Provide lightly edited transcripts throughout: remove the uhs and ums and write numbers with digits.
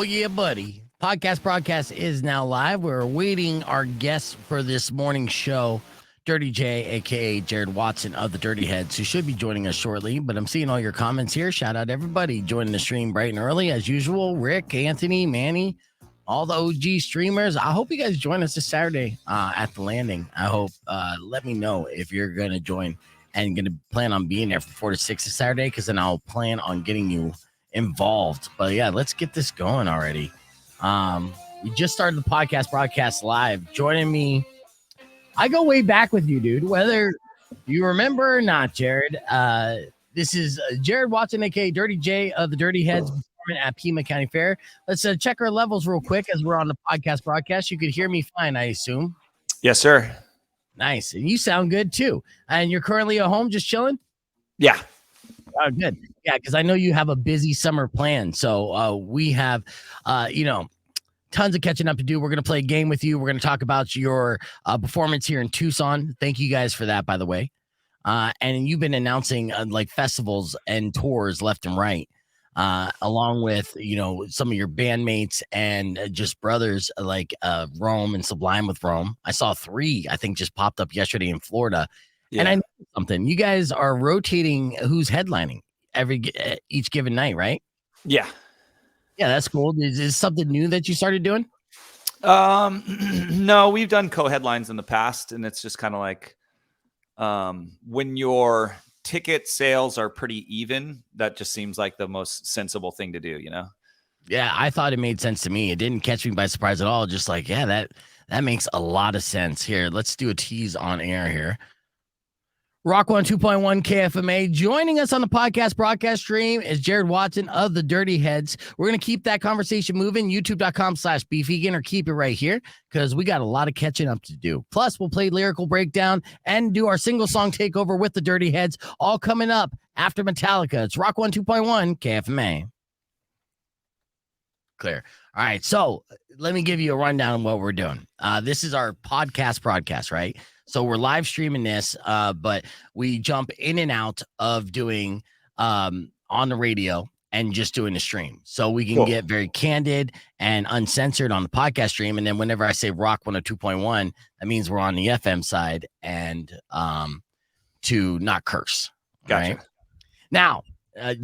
yeah, buddy. Podcast broadcast is now live. We're awaiting our guest for this morning's show, Dirty J, aka Jared Watson of the Dirty Heads, who should be joining us shortly. But I'm seeing all your comments here. Shout out everybody joining the stream bright and early as usual. Rick, Anthony, Manny, all the OG streamers. I hope you guys join us this Saturday at the landing. I hope. Let me know if you're gonna join and gonna plan on being there from 4 to 6 this Saturday, because then I'll plan on getting you involved. But yeah, let's get this going already. We just started the podcast broadcast live. Joining me, I go way back with you, dude, whether you remember or not, Jared. This is Jared Watson, aka Dirty J of the Dirty Heads, performing at Pima County Fair. Let's check our levels real quick as we're on the podcast broadcast. You could hear me fine, I assume. Yes, sir. Nice. And you sound good too. And you're currently at home just chilling? Yeah. Oh, good. Yeah, because I know you have a busy summer plan. So we have, tons of catching up to do. We're going to play a game with you. We're going to talk about your performance here in Tucson. Thank you guys for that, by the way. And you've been announcing like festivals and tours left and right, along with, some of your bandmates and just brothers like Rome and Sublime with Rome. I saw 3, I think, just popped up yesterday in Florida. Yeah. And I know something. You guys are rotating who's headlining each given night, right? Yeah. Yeah, that's cool. Is this something new that you started doing? No, we've done co-headlines in the past, and it's just kind of like when your ticket sales are pretty even, that just seems like the most sensible thing to do, Yeah, I thought it made sense to me. It didn't catch me by surprise at all. Just like, yeah, that makes a lot of sense. Here, let's do a tease on air here. Rock 102.1 KFMA. Joining us on the podcast broadcast stream is Jared Watson of the Dirty Heads. We're going to keep that conversation moving. YouTube.com/BeefVegan, or keep it right here because we got a lot of catching up to do. Plus, we'll play Lyrical Breakdown and do our single song takeover with the Dirty Heads, all coming up after Metallica. It's Rock 102.1 KFMA. Clear. All right. So let me give you a rundown of what we're doing. This is our podcast broadcast, right? So we're live streaming this, but we jump in and out of doing on the radio and just doing the stream. So we can get very candid and uncensored on the podcast stream. And then whenever I say Rock 102.1, that means we're on the FM side and to not curse. Gotcha. Right? Now,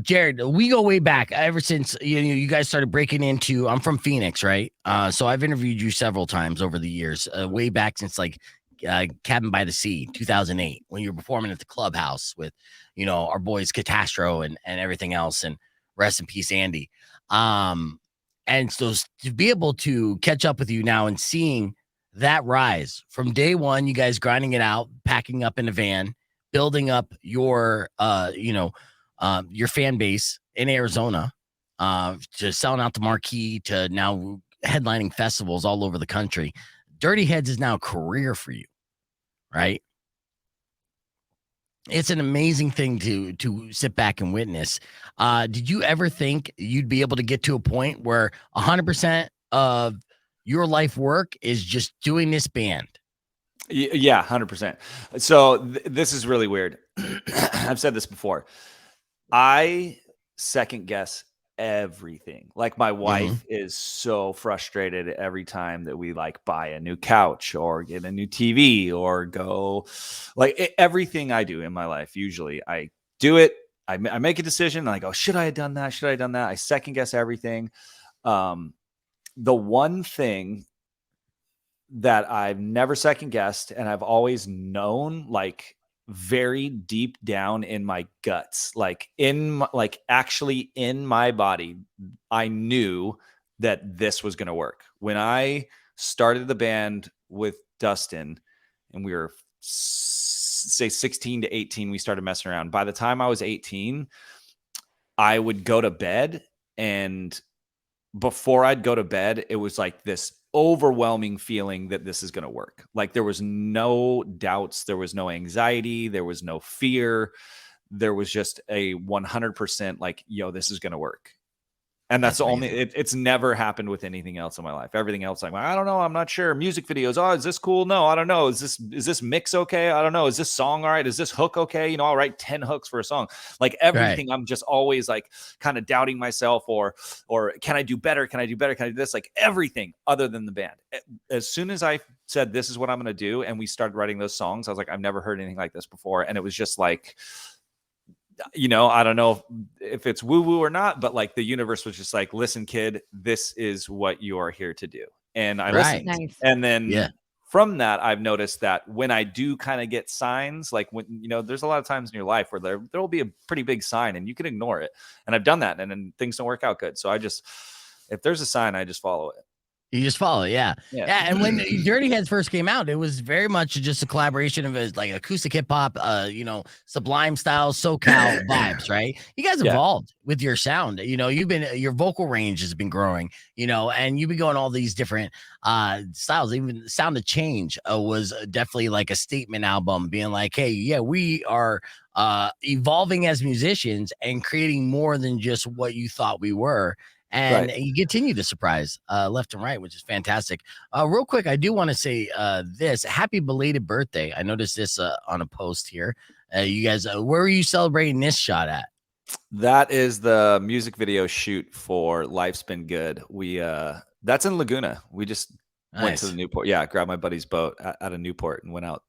Jared, we go way back ever since you guys started breaking into. I'm from Phoenix, right? So I've interviewed you several times over the years, way back since like Cabin by the Sea, 2008, when you were performing at the clubhouse with, our boys Catastro and everything else. And rest in peace, Andy. And so to be able to catch up with you now and seeing that rise from day one, you guys grinding it out, packing up in a van, building up your, your fan base in Arizona, to selling out the marquee, to now headlining festivals all over the country. Dirty Heads is now a career for you, right? It's an amazing thing to sit back and witness. Did you ever think you'd be able to get to a point where 100% of your life work is just doing this band? Yeah, 100%. So this is really weird. I've said this before. I second guess everything. Like my wife is so frustrated every time that we like buy a new couch or get a new TV or go like everything I do in my life. Usually I do it. I make a decision and I go, should I have done that? Should I have done that? I second guess everything. The one thing that I've never second guessed and I've always known, like very deep down in my guts, actually in my body, I knew that this was going to work. When I started the band with Dustin and we were say 16 to 18, we started messing around. By the time I was 18, I would go to bed, and before I'd go to bed, it was like this overwhelming feeling that this is going to work. Like there was no doubts. There was no anxiety. There was no fear. There was just a 100% like, yo, this is going to work. And that's the only, it's never happened with anything else in my life. Everything else, I'm like, I don't know. I'm not sure. Music videos. Oh, is this cool? No, I don't know. Is this mix okay? I don't know. Is this song all right? Is this hook okay? You know, I'll write 10 hooks for a song. Like everything, I'm just always like kind of doubting myself or can I do better? Can I do better? Can I do this? Like everything other than the band. As soon as I said, this is what I'm going to do, and we started writing those songs, I was like, I've never heard anything like this before. And it was just like, you know, I don't know if it's woo woo or not, but like the universe was just like, listen, kid, this is what you are here to do. And I listened. Nice. And then from that, I've noticed that when I do kind of get signs, like when, you know, there's a lot of times in your life where there will be a pretty big sign and you can ignore it. And I've done that and then things don't work out good. So if there's a sign, I just follow it. You just follow, yeah. And when Dirty Heads first came out, it was very much just a collaboration of like acoustic hip hop, you know, Sublime style, SoCal vibes, right? You guys evolved with your sound. You know, your vocal range has been growing, you know, and you've been going all these different styles. Even Sound of Change was definitely like a statement album, being like, hey, yeah, we are evolving as musicians and creating more than just what you thought we were. And you continue to surprise left and right, which is fantastic. Real quick, I do want to say this. Happy belated birthday. I noticed this on a post here. You guys, where are you celebrating this shot at? That is the music video shoot for Life's Been Good. That's in Laguna. We just went to the Newport. Yeah, grabbed my buddy's boat out of Newport and went out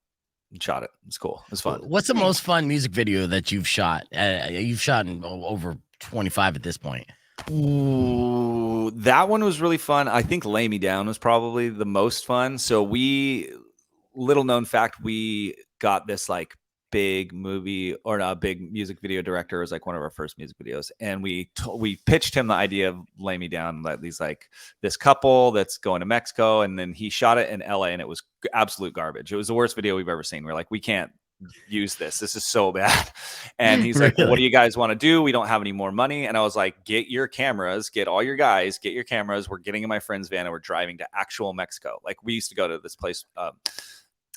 and shot it. It's cool. It's fun. What's the most fun music video that you've shot? You've shot in over 25 at this point. Ooh, that one was really fun. I think Lay Me Down was probably the most fun. So little known fact, we got this like big movie or a big music video director. It was like one of our first music videos. And we pitched him the idea of Lay Me Down, that these like this couple that's going to Mexico. And then he shot it in LA and it was absolute garbage. It was the worst video we've ever seen. We're like, we can't use this is so bad. And he's like, what do you guys want to do? We don't have any more money. And I was like, get your cameras, get all your guys, get your cameras. We're getting in my friend's van and we're driving to actual Mexico. Like we used to go to this place,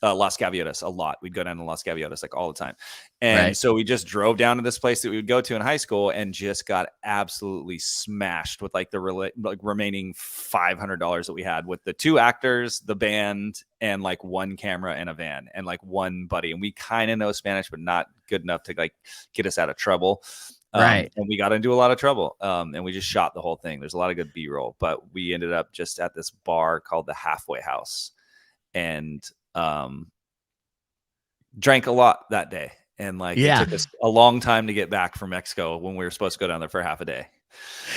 Las Gaviotas a lot. We'd go down to Las Gaviotas like all the time. And so we just drove down to this place that we would go to in high school and just got absolutely smashed with like the remaining $500 that we had with the 2 actors, the band, and like 1 camera and a van and like 1 buddy. And we kind of know Spanish, but not good enough to like get us out of trouble. And we got into a lot of trouble. And we just shot the whole thing. There's a lot of good B-roll, but we ended up just at this bar called the Halfway House and drank a lot that day. And like it took us a long time to get back from Mexico when we were supposed to go down there for half a day.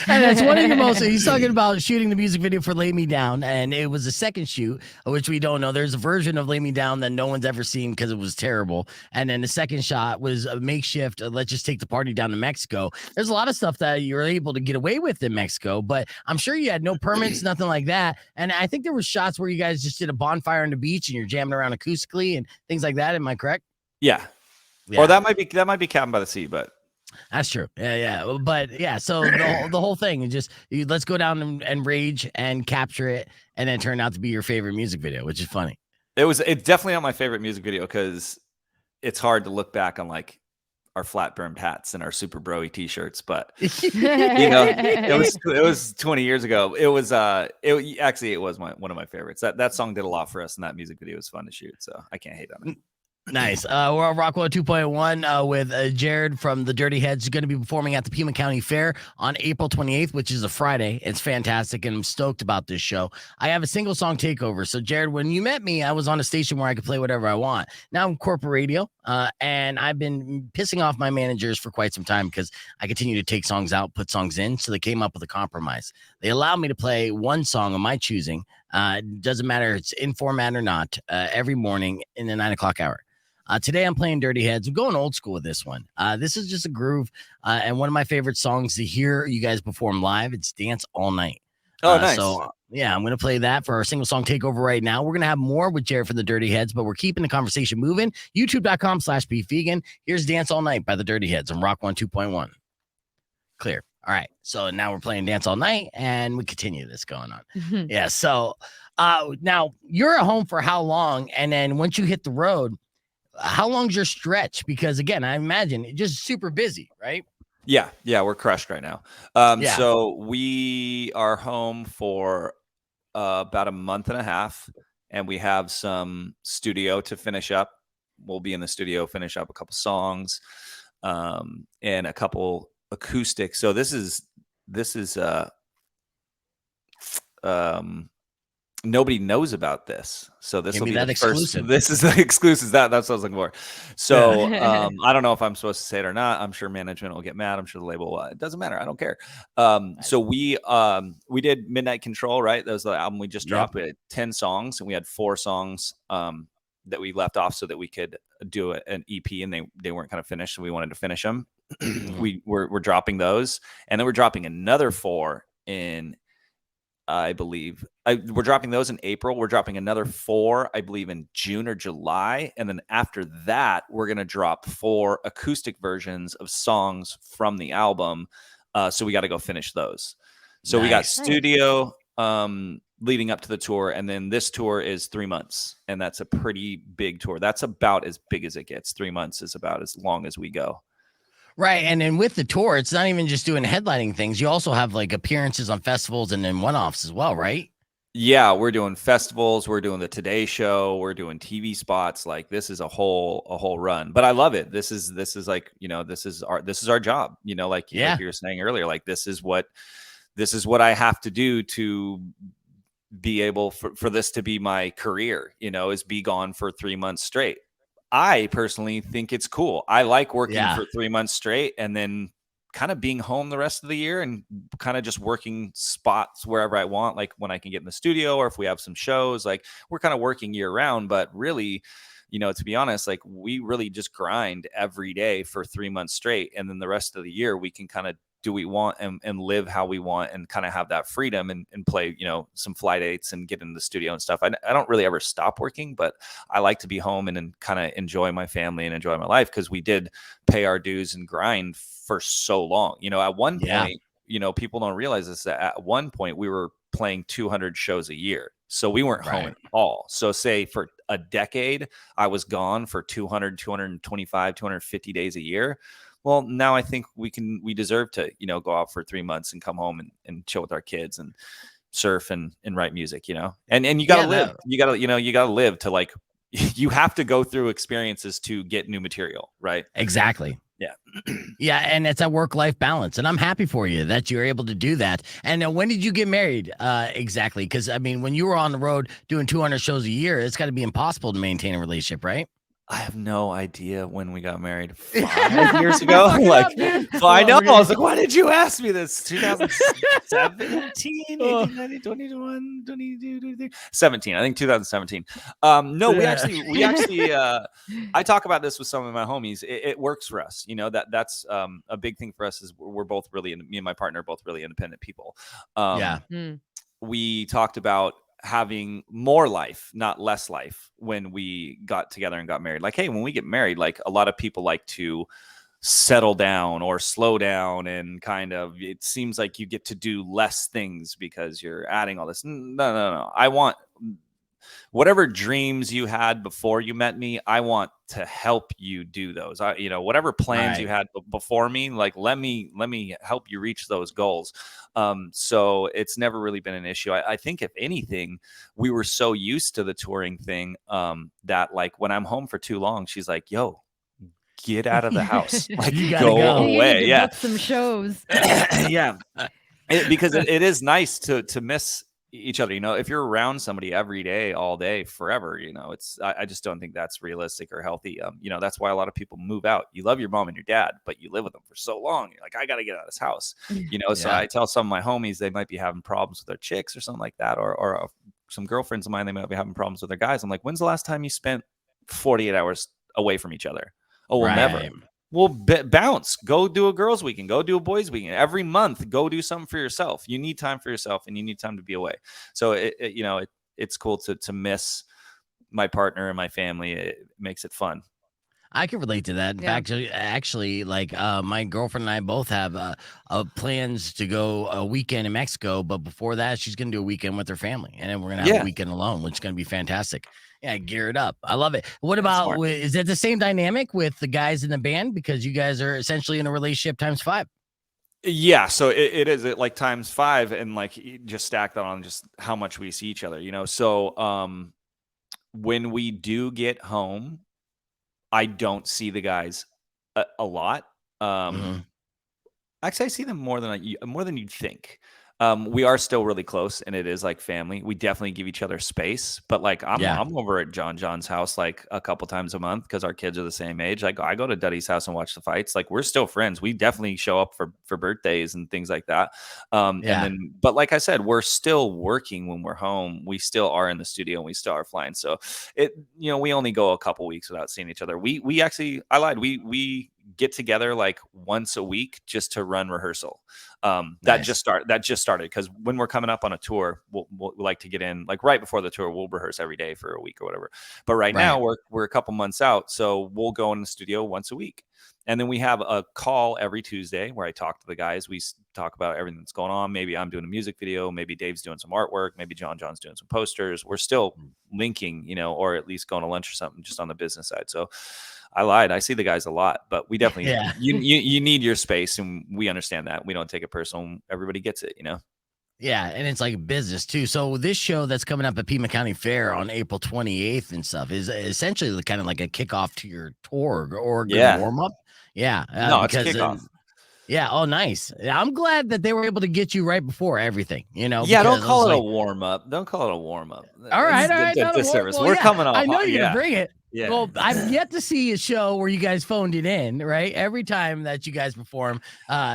And that's one of your most, he's talking about shooting the music video for Lay Me Down, and it was a second shoot, which we don't know. There's a version of Lay Me Down that no one's ever seen because it was terrible. And then the second shot was a makeshift, let's just take the party down to Mexico. There's a lot of stuff that you're able to get away with in Mexico, but I'm sure you had no permits, nothing like that. And I think there were shots where you guys just did a bonfire on the beach and you're jamming around acoustically and things like that. Am I correct? Yeah. Or that might be Cabin by the Sea, but that's true. Yeah. But yeah, so the whole thing is just let's go down and rage and capture it, and then turn out to be your favorite music video, which is funny. It's definitely not my favorite music video because it's hard to look back on like our flat brimmed hats and our super broy t-shirts, but you know, it was 20 years ago. It was it was one of my favorites. That song did a lot for us, and that music video was fun to shoot, so I can't hate on it. Nice. We're on Rockwell 2.1 with Jared from the Dirty Heads. He's going to be performing at the Pima County Fair on April 28th, which is a Friday. It's fantastic, and I'm stoked about this show. I have a single song takeover. So, Jared, when you met me, I was on a station where I could play whatever I want. Now I'm corporate radio, and I've been pissing off my managers for quite some time because I continue to take songs out, put songs in. So they came up with a compromise. They allowed me to play one song of my choosing. Doesn't matter if it's in format or not, every morning in the 9 o'clock hour. Today I'm playing Dirty Heads. I'm going old school with this one. This is just a groove and one of my favorite songs to hear you guys perform live. It's Dance All Night. Oh, nice. So, yeah, I'm going to play that for our single song takeover right now. We're going to have more with Jared from the Dirty Heads, but we're keeping the conversation moving. YouTube.com/beefvegan. Here's Dance All Night by the Dirty Heads on Rock 102.1. Clear. All right. So now we're playing Dance All Night, and we continue this going on. Mm-hmm. Yeah. So now you're at home for how long? And then once you hit the road, how long's your stretch? Because again, I imagine it's just super busy, right? Yeah, we're crushed right now. Yeah. So we are home for about a month and a half, and we have some studio to finish up. We'll be in the studio, finish up a couple songs, and a couple acoustics. So this is um nobody knows about this, so this Give will me be the that first. exclusive. This is the exclusive. That's what I was looking for. So I don't know if I'm supposed to say it or not. I'm sure management will get mad. I'm sure the label will. It doesn't matter. I don't care. So we did Midnight Control, right? That was the album we just dropped. We had 10 songs, and we had 4 songs that we left off so that we could do an EP, and they weren't kind of finished, so we wanted to finish them. We're dropping those, and then we're dropping another 4 in, I believe we're dropping those in April. We're dropping another 4, I believe, in June or July. And then after that, we're going to drop 4 acoustic versions of songs from the album. So we got to go finish those. So we got studio leading up to the tour. And then this tour is 3 months. And that's a pretty big tour. That's about as big as it gets. 3 months is about as long as we go. Right. And then with the tour, it's not even just doing headlining things. You also have like appearances on festivals and then one-offs as well, right? Yeah, we're doing festivals. We're doing the Today Show. We're doing TV spots. Like this is a whole run. But I love it. This is like, this is our job. Like you were saying earlier. Like this is what I have to do to be able for this to be my career. Is be gone for 3 months straight. I personally think it's cool. I like working for 3 months straight and then kind of being home the rest of the year and kind of just working spots wherever I want, like when I can get in the studio or if we have some shows. Like we're kind of working year round, but really, to be honest, like we really just grind every day for 3 months straight. And then the rest of the year we can kind of do what we want and live how we want and kind of have that freedom and play, some fly dates and get in the studio and stuff. I don't really ever stop working, but I like to be home and kind of enjoy my family and enjoy my life because we did pay our dues and grind for so long. At one point, people don't realize this, that at one point we were playing 200 shows a year. So we weren't home at all. So say for a decade, I was gone for 200, 225, 250 days a year. Well, now I think we deserve to, go out for 3 months and come home and chill with our kids and surf and write music, and you got to live. You got to live to like, you have to go through experiences to get new material. Right. Exactly. Yeah. Yeah. And it's a work-life balance. And I'm happy for you that you're able to do that. And when did you get married? Exactly. Because I mean, when you were on the road doing 200 shows a year, it's got to be impossible to maintain a relationship, right? I have no idea when we got married. 5 years ago. Like, I know. I was like, why did you ask me this? 2017, 18, 19, 21, 22, 23, 17. I think 2017. No, we actually, I talk about this with some of my homies. It works for us. That's a big thing for us is we're both really, me and my partner are both really independent people. We talked about having more life, not less life, when we got together and got married. Like, hey, when we get married, like a lot of people like to settle down or slow down and kind of, it seems like you get to do less things because you're adding all this. No. I want whatever dreams you had before you met me, I want to help you do those. Whatever plans you had before me, like let me help you reach those goals. So it's never really been an issue. I think if anything, we were so used to the touring thing that like when I'm home for too long, she's like, "Yo, get out of the house, like You go away." You need to book some shows. Because it is nice to miss each other. If you're around somebody every day, all day, forever, I just don't think that's realistic or healthy. That's why a lot of people move out. You love your mom and your dad, but you live with them for so long. You're like, I got to get out of this house. So I tell some of my homies, they might be having problems with their chicks or something like that. Or some girlfriends of mine, they might be having problems with their guys. I'm like, when's the last time you spent 48 hours away from each other? Oh, well, never. Well, bounce. Go do a girls' weekend. Go do a boys' weekend. Every month, go do something for yourself. You need time for yourself, and you need time to be away. So it's cool to miss my partner and my family. It makes it fun. I can relate to that. In fact, actually, like my girlfriend and I both have plans to go a weekend in Mexico, but before that, she's gonna do a weekend with her family, and then we're gonna have a weekend alone, which is gonna be fantastic. Yeah, gear it up. I love it. What about is that the same dynamic with the guys in the band? Because you guys are essentially in a relationship times 5. Yeah, so it is like times 5, and like just stack that on just how much we see each other, you know. So when we do get home, I don't see the guys a lot. Mhm. Actually, I see them more than you'd think. We are still really close, and it is like family. We definitely give each other space, but like Yeah. I'm over at John's house like a couple times a month because our kids are the same age. Like I go to Duddy's house and watch the fights. Like we're still friends. We definitely show up for birthdays and things like that. And Yeah. then, but like I said, we're still working when we're home. We still are in the studio and we still are flying. So we only go a couple weeks without seeing each other. We actually, I lied. We get together like once a week just to run rehearsal. Nice. That just started because when we're coming up on a tour, we'll like to get in like right before the tour. We'll rehearse every day for a week or whatever. But right now Right. we're a couple months out, so we'll go in the studio once a week. And then we have a call every Tuesday where I talk to the guys. We talk about everything that's going on. Maybe I'm doing a music video. Maybe Dave's doing some artwork. Maybe John's doing some posters. We're still linking, or at least going to lunch or something just on the business side. So I lied. I see the guys a lot, but we definitely Yeah. you need your space, and we understand that. We don't take it personal. Everybody gets it. Yeah, and it's like business too. So this show that's coming up at Pima County Fair on April 28th and stuff is essentially kind of like a kickoff to your tour or a good Yeah. warm up. Yeah, No, it's a because kickoff. yeah, oh nice. Yeah, I'm glad that they were able to get you right before everything. Yeah, don't Because I was call it a like, warm up. Don't call it a warm up. all right, That's a not a war. disservice. Well, We're yeah, coming off. I know you're gonna Yeah. bring it. Yeah. Well, I've yet to see a show where you guys phoned it in. Right, every time that you guys perform,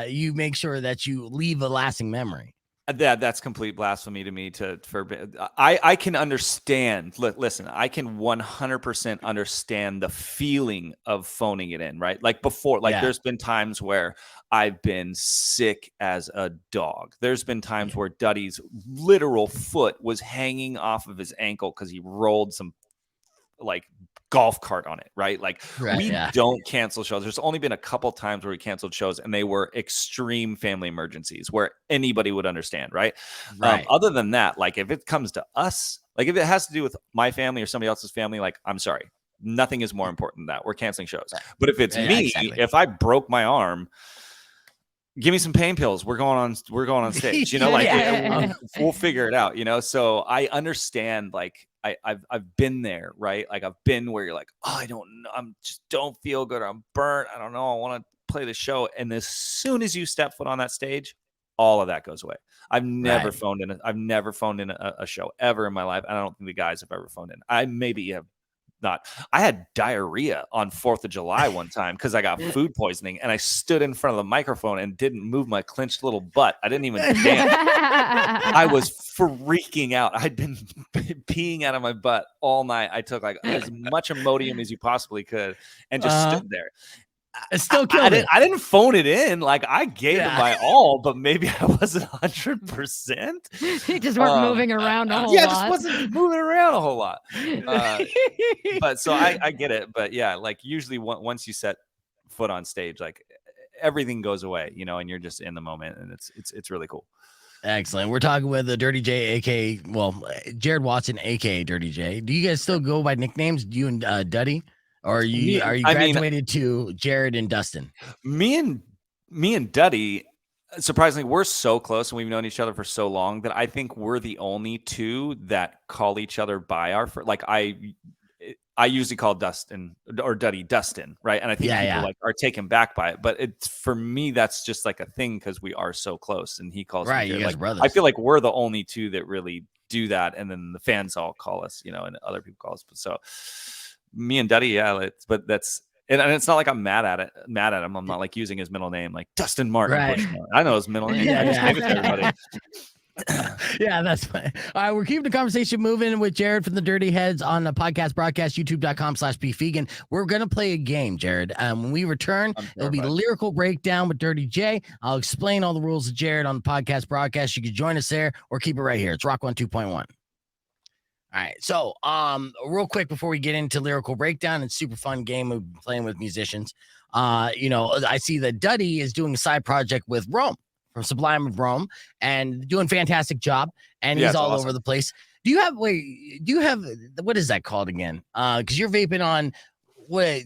you make sure that you leave a lasting memory. That's complete blasphemy to me to forbid. I can understand. Listen, I can 100% understand the feeling of phoning it in, right? Like before, like Yeah, there's been times where I've been sick as a dog. There's been times yeah, where Duddy's literal foot was hanging off of his ankle because he rolled some like golf cart on it, right? Like right, we yeah, don't cancel shows. There's only been a couple times where we canceled shows and they were extreme family emergencies where anybody would understand, right? right. Other than that, like if it comes to us, like if it has to do with my family or somebody else's family, like I'm sorry. Nothing is more important than that. We're canceling shows. Right. But if it's Yeah, me, exactly. if I broke my arm, give me some pain pills. We're going on stage. Like Yeah. we'll figure it out. So I understand. Like I've been there, right? Like I've been where you're like, oh, I don't know, I'm just don't feel good. Or I'm burnt. I don't know. I want to play the show. And as soon as you step foot on that stage, all of that goes away. I've never Right. phoned in. I've never phoned in a show ever in my life. I don't think the guys have ever phoned in. I maybe have not. I had diarrhea on 4th of July one time because I got food poisoning and I stood in front of the microphone and didn't move my clenched little butt. I didn't even dance. I was freaking out. I'd been peeing out of my butt all night. I took like as much Imodium as you possibly could and just stood there. It still killed it. I didn't phone it in. Like I gave it Yeah. my all, but maybe I wasn't 100%. You just weren't moving around a whole Yeah, I lot. just wasn't moving around a whole lot. But so I get it. But yeah, like usually once you set foot on stage, like everything goes away, and you're just in the moment, and it's really cool. Excellent. We're talking with the Dirty J, aka Jared Watson, aka Dirty J. Do you guys still go by nicknames? You and Duddy, or are you I mean, graduated to Jared and Dustin? me and Duddy, surprisingly, we're so close and we've known each other for so long that I think we're the only two that call each other by our like I usually call Dustin or Duddy Dustin, right? And I think people like are taken back by it, but it's for me that's just like a thing because we are so close, and he calls Right, me you guys like are brothers. I feel like we're the only two that really do that, and then the fans all call us, and other people call us. But so me and Duddy, yeah, but that's. And it's not like I'm mad at him. I'm not like using his middle name, like Dustin Martin Right. Bushmore. I know his middle name. Yeah, I just yeah. gave it to everybody. Yeah, that's fine. All right, we're keeping the conversation moving with Jared from the Dirty Heads on the podcast broadcast, youtube.com/bfegan. We're going to play a game, Jared. When we return, it'll be Lyrical Breakdown with Dirty J. I'll explain all the rules to Jared on the podcast broadcast. You can join us there or keep it right here. It's Rock 102.1. All right, so real quick before we get into Lyrical Breakdown, it's a super fun game of playing with musicians. I see that Duddy is doing a side project with Rome from Sublime of Rome and doing a fantastic job. And he's all over the place. Do you have what is that called again? Because you're vaping on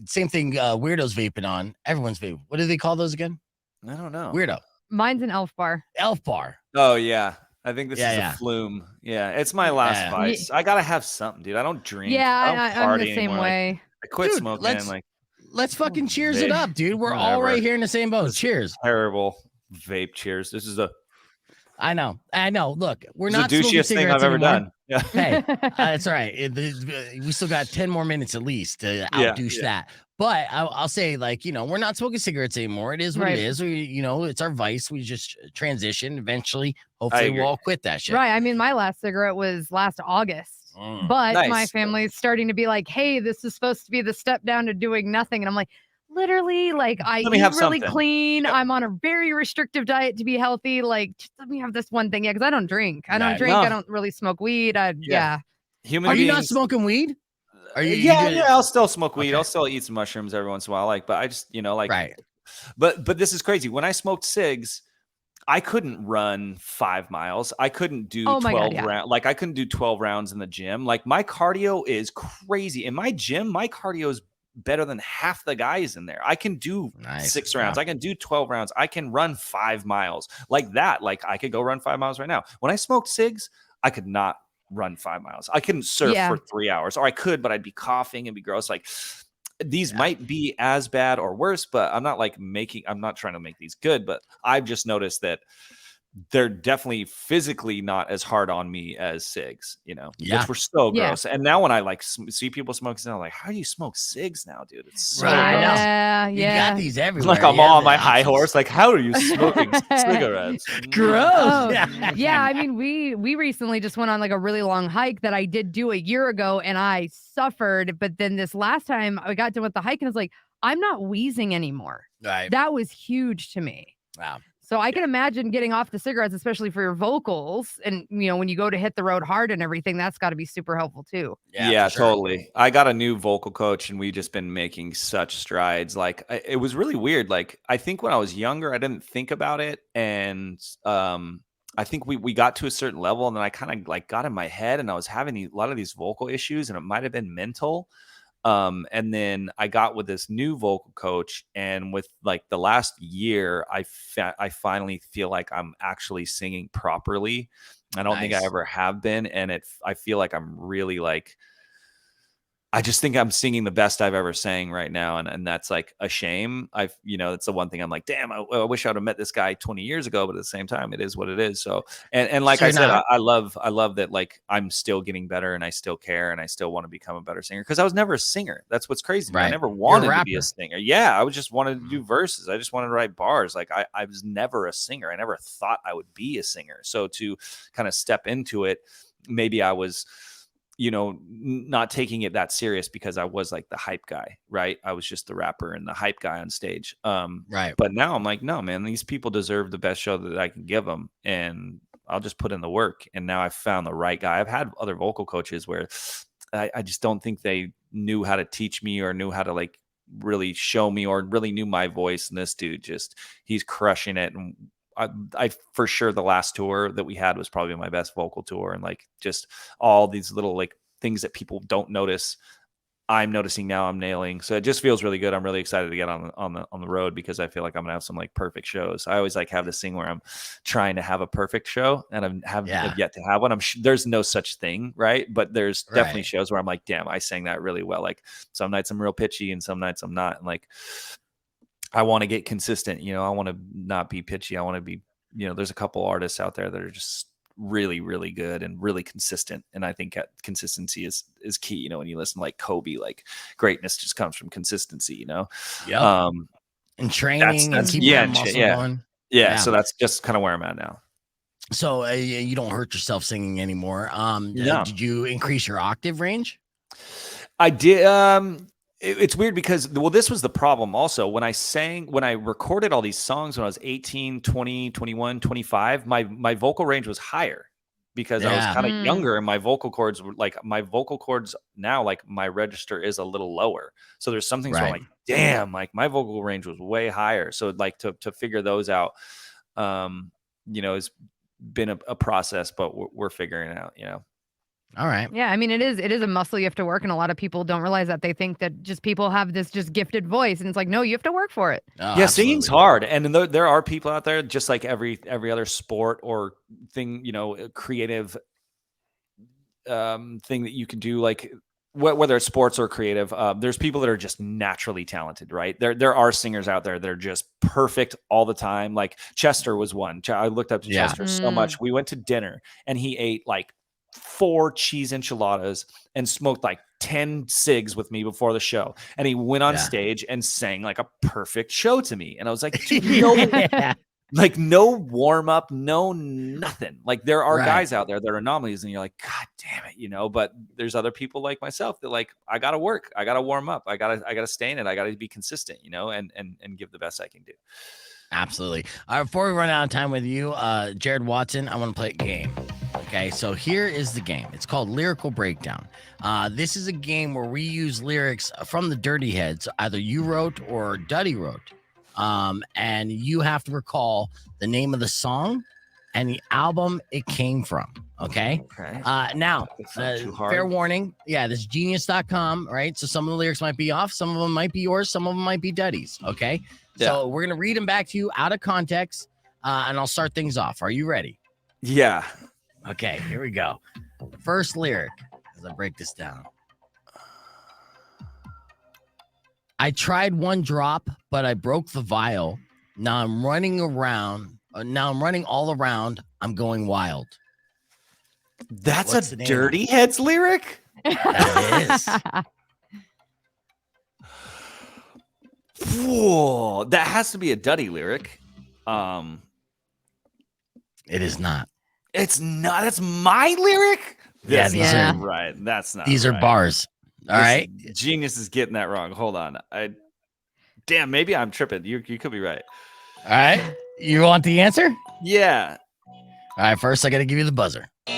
same thing Weirdo's vaping on. Everyone's vaping. What do they call those again? I don't know. Weirdo. Mine's an Elf Bar. Elf Bar. Oh yeah. I think this is Yeah. a flume. Yeah, it's my last Yeah. vice. I gotta have something, dude. I don't drink. Yeah, I don't I'm party the same anymore. way. Like, I quit Dude, smoking. Like, let's fucking cheers it vape. up, dude. We're all Whatever. right here in the same boat. This is Cheers. Terrible vape cheers. This is the I know. Look, we're this is not the smoking douchiest thing cigarettes I've ever anymore. done. Yeah. Hey, that's all right. We still got 10 more minutes at least to outdouche that. But I'll say, like, we're not smoking cigarettes anymore. It is what it is. It's our vice. We just transition. Eventually, hopefully, we'll all quit that shit. Right. I mean, my last cigarette was last August. But my family's starting to be like, hey, this is supposed to be the step down to doing nothing. And I'm like, literally, like, I eat really clean. Yep. I'm on a very restrictive diet to be healthy. Like, just let me have this one thing. Yeah, because I don't drink. I don't really smoke weed. Are you not smoking weed? Are you? Yeah, I'll still smoke weed. Okay. I'll still eat some mushrooms every once in a while. Like, but I just, right. But this is crazy. When I smoked cigs, I couldn't run 5 miles. I couldn't do 12 rounds. Like, I couldn't do 12 rounds in the gym. Like, my cardio is crazy. In my gym, my cardio is better than half the guys in there. I can do 6 rounds. I can do 12 rounds. I can run 5 miles like that. Like, I could go run 5 miles right now. When I smoked cigs, I could not run 5 miles. I couldn't surf for 3 hours, or I could, but I'd be coughing and be gross. Like, these might be as bad or worse, but I'm not I'm not trying to make these good, but I've just noticed that they're definitely physically not as hard on me as cigs, which were so gross. And now when I see people smoking, I'm like, how do you smoke cigs now, dude? It's so gross. You got these everywhere. Like, I'm all on my high horse. Like, how are you smoking cigarettes? Gross. Yeah. I mean, we recently just went on like a really long hike that I did do a year ago, and I suffered. But then this last time I got done with the hike, and I was like, I'm not wheezing anymore. Right. That was huge to me. Wow. So I can imagine getting off the cigarettes, especially for your vocals. And, when you go to hit the road hard and everything, that's got to be super helpful too. Yeah, totally. I got a new vocal coach, and we've just been making such strides. Like, it was really weird. Like, I think when I was younger, I didn't think about it. And I think we got to a certain level, and then I kind of like got in my head, and I was having a lot of these vocal issues, and it might have been mental. And then I got with this new vocal coach, and with like the last year, I finally feel like I'm actually singing properly. I don't think I ever have been. And I feel like I'm really like, I just think I'm singing the best I've ever sang right now. And that's like a shame. It's the one thing I'm like, damn, I wish I would have met this guy 20 years ago, but at the same time, it is what it is. So, and like I said, I love that. Like, I'm still getting better, and I still care, and I still want to become a better singer. Cause I was never a singer. That's what's crazy. Right. I never wanted to be a singer. Yeah. I just wanted to do verses. I just wanted to write bars. Like, I was never a singer. I never thought I would be a singer. So to kind of step into it, maybe I was, not taking it that serious because I was like the hype guy, right? I was just the rapper and the hype guy on stage. Right. But now I'm like, no, man, these people deserve the best show that I can give them, and I'll just put in the work. And now I've found the right guy. I've had other vocal coaches where I just don't think they knew how to teach me or knew how to like really show me or really knew my voice. And this dude he's crushing it. And I for sure the last tour that we had was probably my best vocal tour, and like just all these little like things that people don't notice, I'm noticing now, I'm nailing. So it just feels really good. I'm really excited to get on the road, because I feel like I'm gonna have some like perfect shows. I always like have this thing where I'm trying to have a perfect show, and I've yet to have one. There's no such thing, right? But there's definitely shows where I'm like, damn, I sang that really well. Like, some nights I'm real pitchy, and some nights I'm not. And like, I want to get consistent. I want to not be pitchy. I want to be, there's a couple artists out there that are just really, really good and really consistent. And I think consistency is key. When you listen to like Kobe, like greatness just comes from consistency, Yeah. And training and keeping that muscle going. Yeah. So that's just kind of where I'm at now. So you don't hurt yourself singing anymore. No. Did you increase your octave range? I did. It's weird because, this was the problem also. When I recorded all these songs when I was 18, 20, 21, 25, my vocal range was higher because I was kind of younger, and my vocal cords were like, now, like my register is a little lower. So there's some things where I'm like, damn, like my vocal range was way higher. So like to figure those out, has been a process, but we're figuring it out, All right. Yeah, I mean, it is a muscle you have to work, and a lot of people don't realize that. They think that just people have this just gifted voice, and it's like, no, you have to work for it. Oh, yeah, singing's hard, and there are people out there, just like every other sport or thing, creative thing that you can do, like whether it's sports or creative. There's people that are just naturally talented, right? There are singers out there that are just perfect all the time. Like Chester was one. I looked up to Chester so much. We went to dinner, and he ate like 4 cheese enchiladas and smoked like 10 cigs with me before the show. And he went on stage and sang like a perfect show to me. And I was like, like no warm up, no nothing. Like there are guys out there that are anomalies, and you're like, God damn it, but there's other people like myself that like, I gotta work, I gotta warm up, I gotta stay in it, I gotta be consistent, and give the best I can do. Absolutely. All right, before we run out of time with you, Jared Watson, I want to play a game. Okay, so here is the game. It's called Lyrical Breakdown. This is a game where we use lyrics from the Dirty Heads, either you wrote or Duddy wrote. And you have to recall the name of the song and the album it came from. Okay. Now, fair warning. Yeah, this is genius.com, right? So some of the lyrics might be off. Some of them might be yours. Some of them might be Duddy's. Okay. So we're going to read them back to you out of context, and I'll start things off. Are you ready? Yeah. Okay, here we go. First lyric, as I break this down. I tried one drop, but I broke the vial. Now I'm running around. Now I'm running all around. I'm going wild. That's a Dirty Heads lyric? That is. Whoa, that has to be a Duddy lyric. It is not. It's not. That's my lyric. These are right. That's not. These are bars. All right. Genius is getting that wrong. Hold on. Damn. Maybe I'm tripping. You could be right. All right. You want the answer? Yeah. All right. First, I got to give you the buzzer. All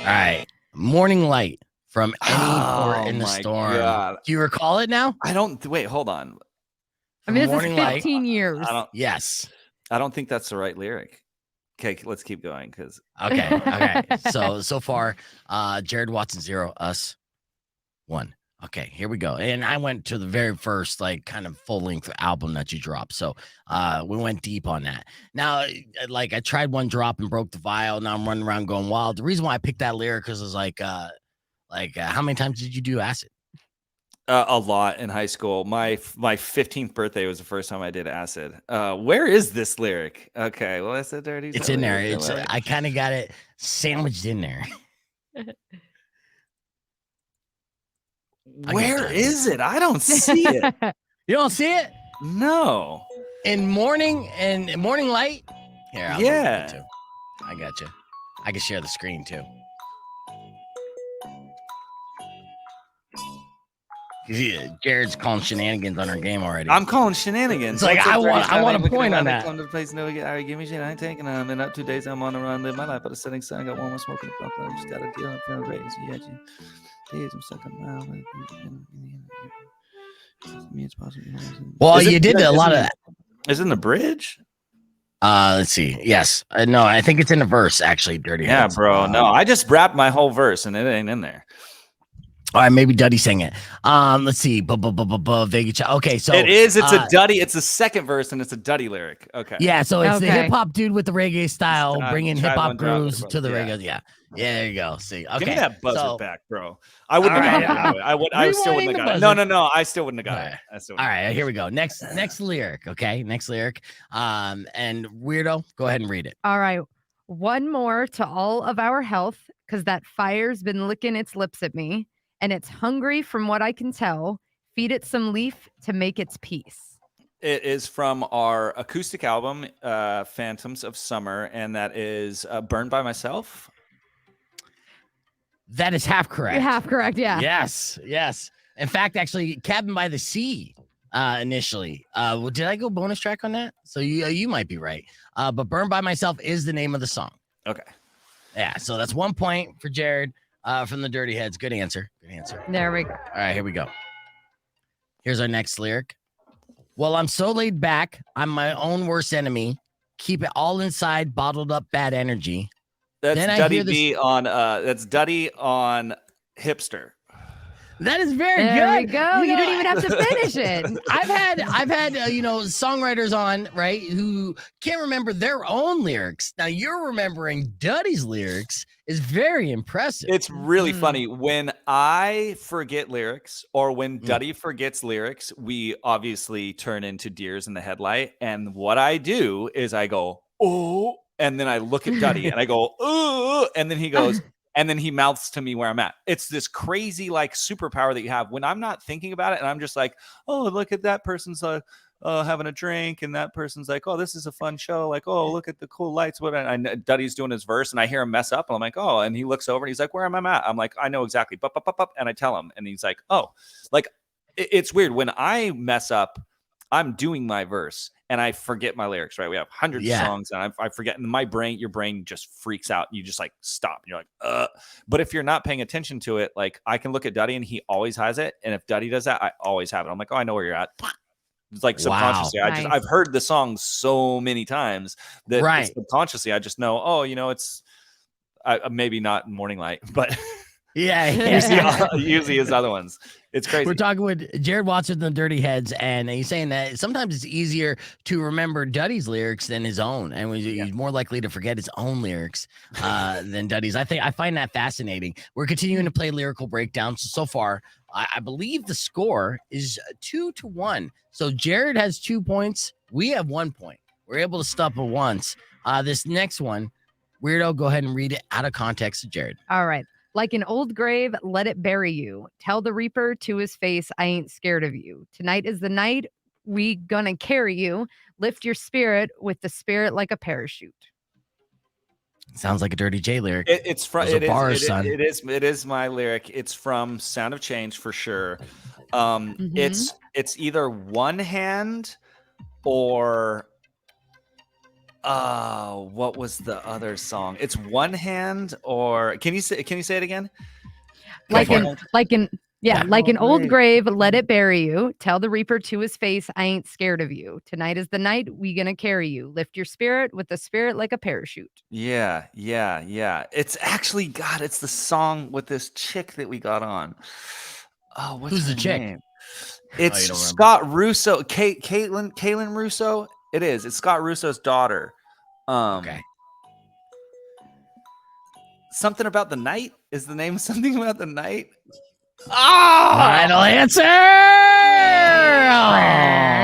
right. Morning Light from Any Port in the Storm. God. Do you recall it now? I don't. Wait. Hold on. I mean, this is 15 years. Yes. I don't think that's the right lyric. Okay, let's keep going because. Okay. So far, Jared Watson 0, us 1. Okay, here we go. And I went to the very first kind of full length album that you dropped. So we went deep on that. Now, I tried one drop and broke the vial. Now I'm running around going wild. The reason why I picked that lyric is how many times did you do acid? A lot in high school. My 15th birthday was the first time I did acid. Where is this lyric? Okay, well, that's a dirty. It's in there. I kind of got it sandwiched in there. Where is it? I don't see it. You don't see it? No. In morning light. Here, I'll too. I got you. I can share the screen too. Yeah, Jared's calling shenanigans on our game already. I'm calling shenanigans. It's like I want a point on that. Come to the place, no, give me shit. I ain't taking them. In up 2 days, I'm on the run, live my life. But a setting sun, got one more smoking. I just got a deal. I'm feeling great. Yeah, days, I'm stuck on Well, you did a lot of that. Is it in the bridge? Let's see. Yes. No, I think it's in the verse, actually, Dirty Heads. Yeah, bro. No, I just rapped my whole verse and it ain't in there. All right, maybe Duddy sang it. Let's see. Vega. Okay, so it is. It's a Duddy. It's the second verse, and it's a Duddy lyric. Okay. Yeah, so it's the hip hop dude with the reggae style, bringing hip hop grooves to the reggae. Yeah, there you go. See, okay. Give me that buzzer back, bro. I wouldn't have got it. I still wouldn't have got it. No. I still wouldn't have got it. All right, here we go. Next lyric. Okay, next lyric. And Weirdo, go ahead and read it. All right. One more to all of our health, because that fire's been licking its lips at me. And it's hungry from what I can tell. Feed it some leaf to make its peace. It is from our acoustic album, Phantoms of Summer, and that is Burned by Myself. That is half correct. Half correct, yeah. Yes. In fact, actually, Cabin by the Sea initially. Did I go bonus track on that? So you might be right. But Burned by Myself is the name of the song. Okay. Yeah, so that's 1 point for Jared. From the Dirty Heads. Good answer. There we go. All right, here we go. Here's our next lyric. Well, I'm so laid back. I'm my own worst enemy. Keep it all inside, bottled up bad energy. That's Duddy B on that's Duddy on Hipster. That is very good. There we go. You didn't even have to finish it. I've had songwriters on, right, who can't remember their own lyrics. Now you're remembering Duddy's lyrics is very impressive. It's really funny when I forget lyrics or when Duddy forgets lyrics. We obviously turn into deers in the headlight, and what I do is I go, oh, and then I look at Duddy and I go, oh, and then he goes. And then he mouths to me where I'm at. It's this crazy like superpower that you have when I'm not thinking about it. And I'm just like, oh, look at that person's having a drink. And that person's like, oh, this is a fun show. Like, oh, look at the cool lights. What? And Duddy's doing his verse and I hear him mess up. And I'm like, oh, and he looks over and he's like, where am I at? I'm like, I know exactly. And I tell him and he's like, oh, like it's weird. When I mess up, I'm doing my verse and I forget my lyrics, right? We have hundreds of songs and I forget. And your brain just freaks out. You just like stop. And you're like, But if you're not paying attention to it, like I can look at Duddy and he always has it. And if Duddy does that, I always have it. I'm like, oh, I know where you're at. It's like subconsciously. Nice. I've heard the song so many times that subconsciously I just know, oh, it's maybe not Morning Light, but usually his other ones. It's crazy. We're talking with Jared Watson, the Dirty Heads, and he's saying that sometimes it's easier to remember Duddy's lyrics than his own, and he's more likely to forget his own lyrics than Duddy's. I find that fascinating. We're continuing to play Lyrical Breakdown. So far, I believe the score is 2-1. So Jared has 2 points. We have 1 point. We're able to stop it once. This next one, Weirdo, go ahead and read it out of context to Jared. All right. Like an old grave, let it bury you. Tell the reaper to his face, I ain't scared of you. Tonight is the night we gonna carry you. Lift your spirit with the spirit like a parachute. Sounds like a Dirty J lyric. It is my lyric. It's from Sound of Change for sure. It's either One Hand or what was the other song? It's One Hand or can you say it again? Like an old grave, let it bury you. Tell the reaper to his face, I ain't scared of you. Tonight is the night we gonna carry you. Lift your spirit with the spirit like a parachute. Yeah. It's actually it's the song with this chick that we got on. Oh, who's the chick? Name? It's Scott Russo, Caitlin Russo. It is. It's Scott Russo's daughter. Okay. Something about the night is the name. Something about the night. Final answer.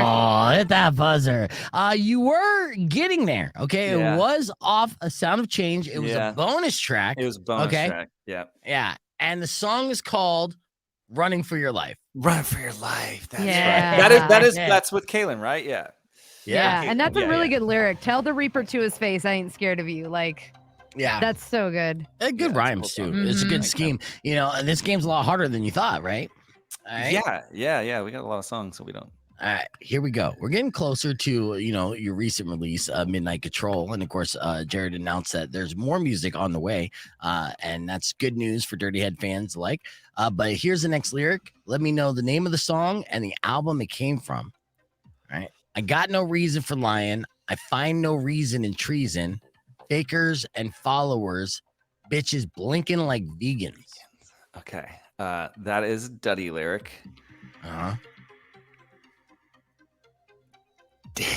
Oh, hit that buzzer. You were getting there. Okay. It was off a Sound of Change. It was a bonus track. It was a bonus track. Yeah. Yeah. And the song is called Running for Your Life. Run for Your Life. That's right. That's with Kaylin, right? Yeah. Yeah, and that's a really good lyric. Tell the reaper to his face, I ain't scared of you. Like, that's so good. Good rhymes too. It's a good scheme. And this game's a lot harder than you thought, right? All right? Yeah. We got a lot of songs, so we don't. All right, here we go. We're getting closer to your recent release, Midnight Control, and of course, Jared announced that there's more music on the way, and that's good news for Dirty Head fans alike. But here's the next lyric. Let me know the name of the song and the album it came from. All right. I got no reason for lying. I find no reason in treason. Fakers and followers, bitches blinking like vegans. Okay. That is Duddy lyric. Uh-huh. Damn.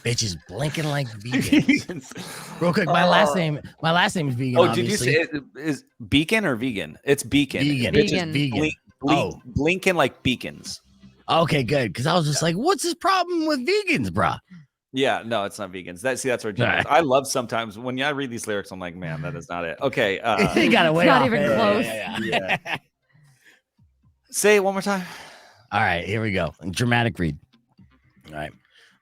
Bitches blinking like vegans. Real quick, my last name is vegan. Oh, did you say it is beacon or vegan? It's beacon. Bitches vegan. Blinking like beacons. Okay, good. Because I was just like, what's this problem with vegans, bro? Yeah, no, it's not vegans. That's where right. I love sometimes when I read these lyrics, I'm like, man, that is not it. Okay. You got it way off. Not even close. Yeah. Say it one more time. All right, here we go. Dramatic read. All right.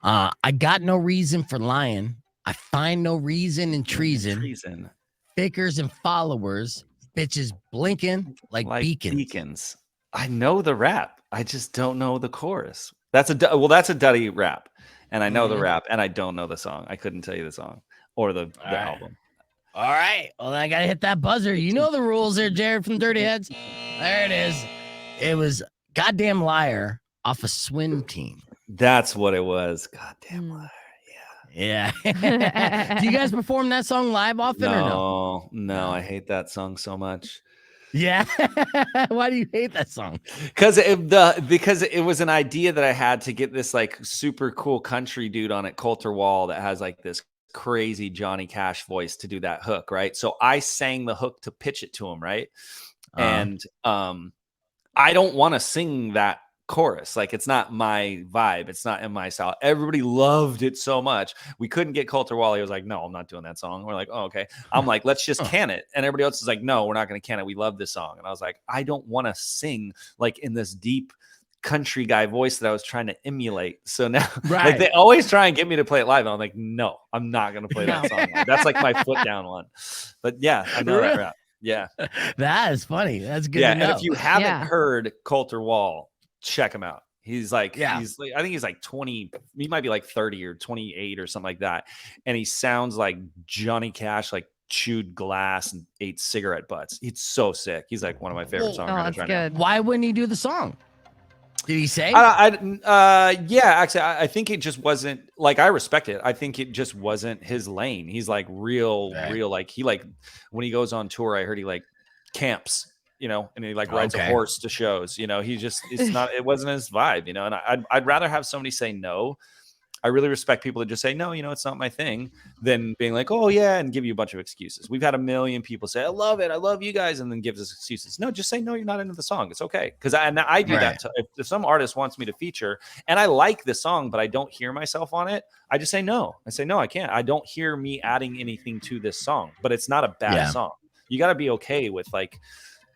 I got no reason for lying. I find no reason in treason. Fakers and followers, bitches blinking like beacons. I know the rap. I just don't know the chorus. That's a Duddy rap, and I know the rap, and I don't know the song. I couldn't tell you the song or the album. All right. Well, then I gotta hit that buzzer. You know the rules there, Jared from Dirty Heads. There it is. It was Goddamn Liar off a swim team. That's what it was. Goddamn liar. Yeah. Do you guys perform that song live often or no? No, I hate that song so much. Yeah. Why do you hate that song? Because it was an idea that I had to get this like super cool country dude on it, Coulter Wall, that has like this crazy Johnny Cash voice to do that hook, right? So I sang the hook to pitch it to him, right? And I don't want to sing that chorus. Like, it's not my vibe. It's not in my style. Everybody loved it so much. We couldn't get Coulter Wall. He was like, no, I'm not doing that song. We're like, oh, okay. I'm like, let's just can it. And everybody else is like, no, we're not going to can it. We love this song. And I was like, I don't want to sing like in this deep country guy voice that I was trying to emulate. So now like they always try and get me to play it live. And I'm like, no, I'm not going to play that song live. That's like my foot down one. But yeah, I know that rap. Yeah. That is funny. That's good. Yeah. To know. And if you haven't heard Coulter Wall, check him out. He's like, he's like, I think he's like 20, he might be like 30 or 28 or something like that. And he sounds like Johnny Cash, like chewed glass and ate cigarette butts. It's so sick. He's like one of my favorite songwriters right now. Why wouldn't he do the song? Did he say? Yeah, actually, I think it just wasn't like, I respect it. I think it just wasn't his lane. He's like real, like he like when he goes on tour, I heard he like camps, you know, and he like rides a horse to shows, you know, it wasn't his vibe, you know, and I'd rather have somebody say no. I really respect people that just say, no, you know, it's not my thing, than being like, oh yeah, and give you a bunch of excuses. We've had a million people say, I love it. I love you guys. And then gives us excuses. No, just say, no, you're not into the song. It's okay. Cause I do that. If some artist wants me to feature and I like the song, but I don't hear myself on it, I just say, no, I say, no, I can't. I don't hear me adding anything to this song, but it's not a bad song. You got to be okay with like,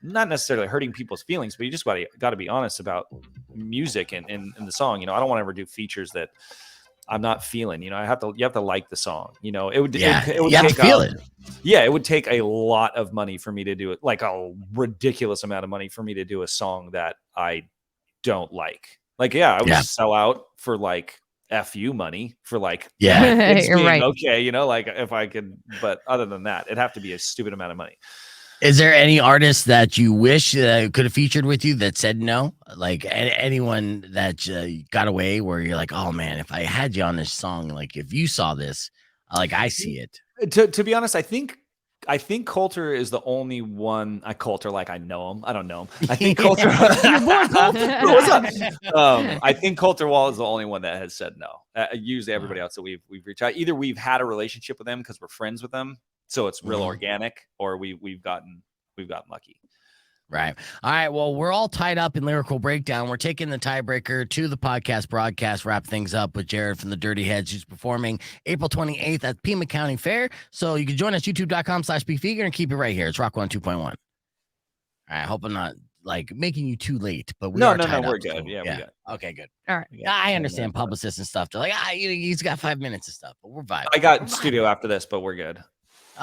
not necessarily hurting people's feelings, but you just got to be honest about music and the song. You know, I don't want to ever do features that I'm not feeling. You know, you have to like the song. You know, it would take it would take a lot of money for me to do it, like a ridiculous amount of money for me to do a song that I don't like. Like, I would sell out for like FU money for like it's being okay, you know, like if I could, but other than that, it'd have to be a stupid amount of money. Is there any artist that you wish could have featured with you that said no? Like anyone that got away where you're like, oh man, if I had you on this song, like if you saw this, like I see it. To be honest, I think Coulter is the only one. Coulter, like I know him. I don't know him. I think Coulter. What's up? I think Coulter Wall is the only one that has said no. Usually everybody else that we've reached out, either we've had a relationship with them because we're friends with them, so it's real organic, or we've gotten lucky. Right. All right. Well, we're all tied up in Lyrical Breakdown. We're taking the tiebreaker to the podcast broadcast, wrap things up with Jared from the Dirty Heads, who's performing April 28th at Pima County Fair. So you can join us, youtube.com/BeFeager, and keep it right here. It's Rock 102.1. All right. I hope I'm not like making you too late, but no, we're good. So, we're good. Okay, good. All right. I understand publicists and stuff. They're like, he's got 5 minutes of stuff, but we're vibing. I got studio after this, but we're good.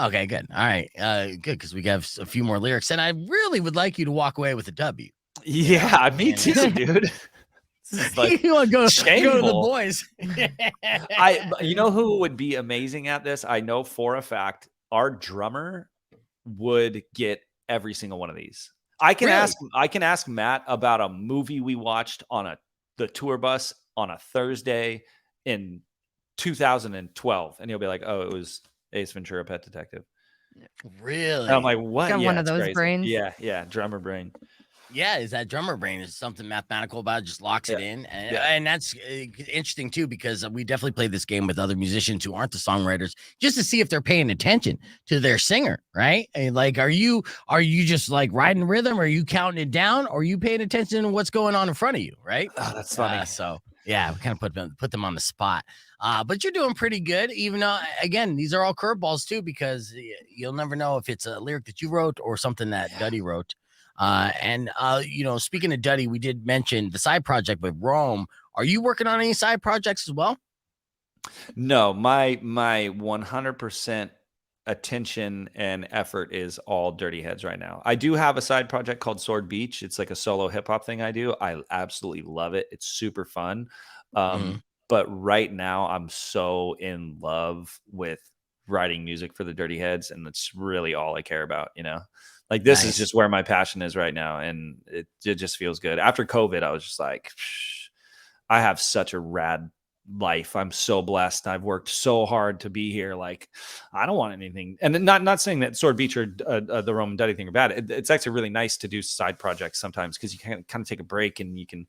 Okay, good. All right. Good, because we have a few more lyrics, and I really would like you to walk away with a W. Yeah, me too, dude. Like, you want to go to the boys. You know who would be amazing at this? I know for a fact our drummer would get every single one of these. I can ask Matt about a movie we watched on the tour bus on a Thursday in 2012, and he'll be like, "Oh, it was Ace Ventura: Pet Detective." Really? And I'm like, what? Got one of those crazy. brains. Yeah, drummer brain. Yeah, is that drummer brain is something mathematical about it, just locks it in. And that's interesting too, because we definitely play this game with other musicians who aren't the songwriters just to see if they're paying attention to their singer, right? And like, are you just like riding rhythm? Or are you counting it down? Or are you paying attention to what's going on in front of you, right? Oh, that's funny. So yeah, we kind of put them on the spot. But you're doing pretty good, even though, again, these are all curveballs too, because you'll never know if it's a lyric that you wrote or something that Duddy wrote. Speaking of Duddy, we did mention the side project with Rome. Are you working on any side projects as well? No, my 100% attention and effort is all Dirty Heads right now. I do have a side project called Sword Beach. It's like a solo hip hop thing I do. I absolutely love it. It's super fun. But right now I'm so in love with writing music for the Dirty Heads, and that's really all I care about, you know? Like this is just where my passion is right now, and it just feels good. After COVID, I was just like, I have such a rad life. I'm so blessed. I've worked so hard to be here. Like, I don't want anything. And not saying that Sword Beach or the Roman Duddy thing are bad. It's actually really nice to do side projects sometimes because you can kind of take a break and you can.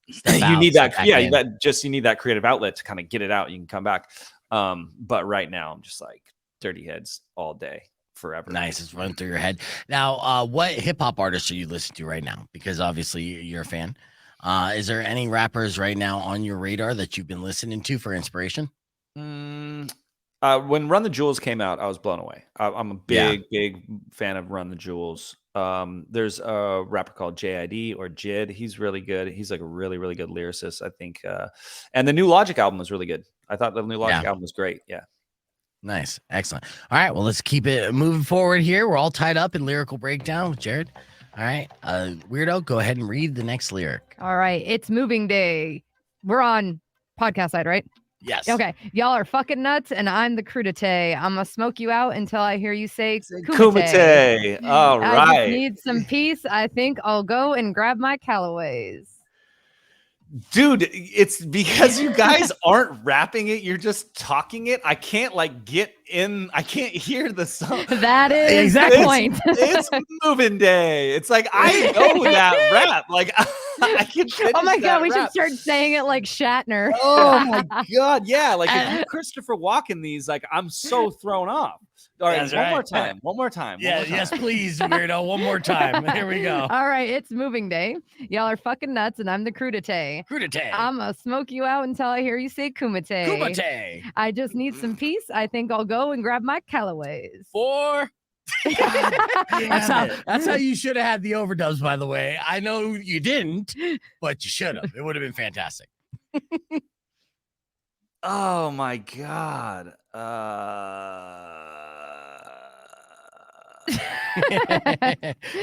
You need that. Yeah, you need that creative outlet to kind of get it out. You can come back. But right now, I'm just like Dirty Heads all day. Forever. Nice. It's running through your head. Now, what hip hop artists are you listening to right now? Because obviously you're a fan. Is there any rappers right now on your radar that you've been listening to for inspiration? When Run the Jewels came out, I was blown away. I'm a big fan of Run the Jewels. There's a rapper called JID or Jid. He's really good. He's like a really, really good lyricist, I think. And the new Logic album was really good. I thought the new Logic album was great. Yeah. Nice. Excellent. All right. Well, let's keep it moving forward here. We're all tied up in Lyrical Breakdown with Jared. All right. Weirdo, go ahead and read the next lyric. All right. It's moving day. We're on podcast side, right? Yes. Okay. Y'all are fucking nuts, and I'm the crudité. I'm going to smoke you out until I hear you say kumite. All right. I just need some peace. I think I'll go and grab my Callaways. Dude, it's because you guys aren't rapping it. You're just talking it. I can't like get in. I can't hear the song. That is the exact point. It's moving day. It's like, I know that rap. Like, I can oh my God, we should start saying it like Shatner. Oh my God. Yeah. Like if you Christopher Walken these, like I'm so thrown off. All right, one more time. Yes, please, weirdo. One more time. Here we go. All right, it's moving day. Y'all are fucking nuts, and I'm the crudité. I'm gonna smoke you out until I hear you say kumite. Kumite. I just need some peace. I think I'll go and grab my Callaways. That's how you should have had the overdubs, by the way. I know you didn't, but you should have. It would have been fantastic. Oh my God.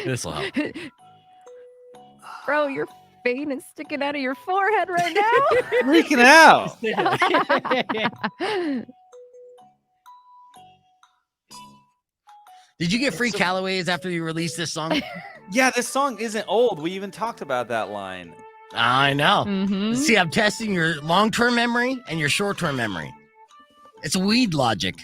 This will help. Bro, your vein is sticking out of your forehead right now. Freaking out. Did you get free Callaways after you released this song? Yeah, this song isn't old. We even talked about that line. I know. Mm-hmm. See, I'm testing your long-term memory and your short-term memory. It's weed logic.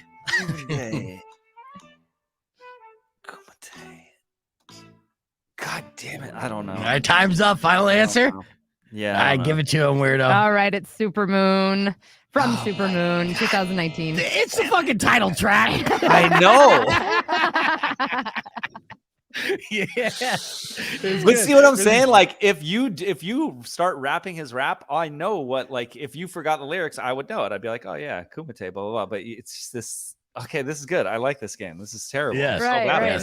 God damn it. I don't know. All right, time's up. Final answer? Yeah. All right, give it to him, weirdo. All right, it's Supermoon from Supermoon 2019. It's the fucking title track. I know. Yeah. But see what I'm saying? Like if you start rapping his rap, I know what, like if you forgot the lyrics, I would know it. I'd be like, oh yeah, Kumite, blah, blah, blah. But it's just this. Okay, this is good. I like this game. This is terrible. Yes. Right.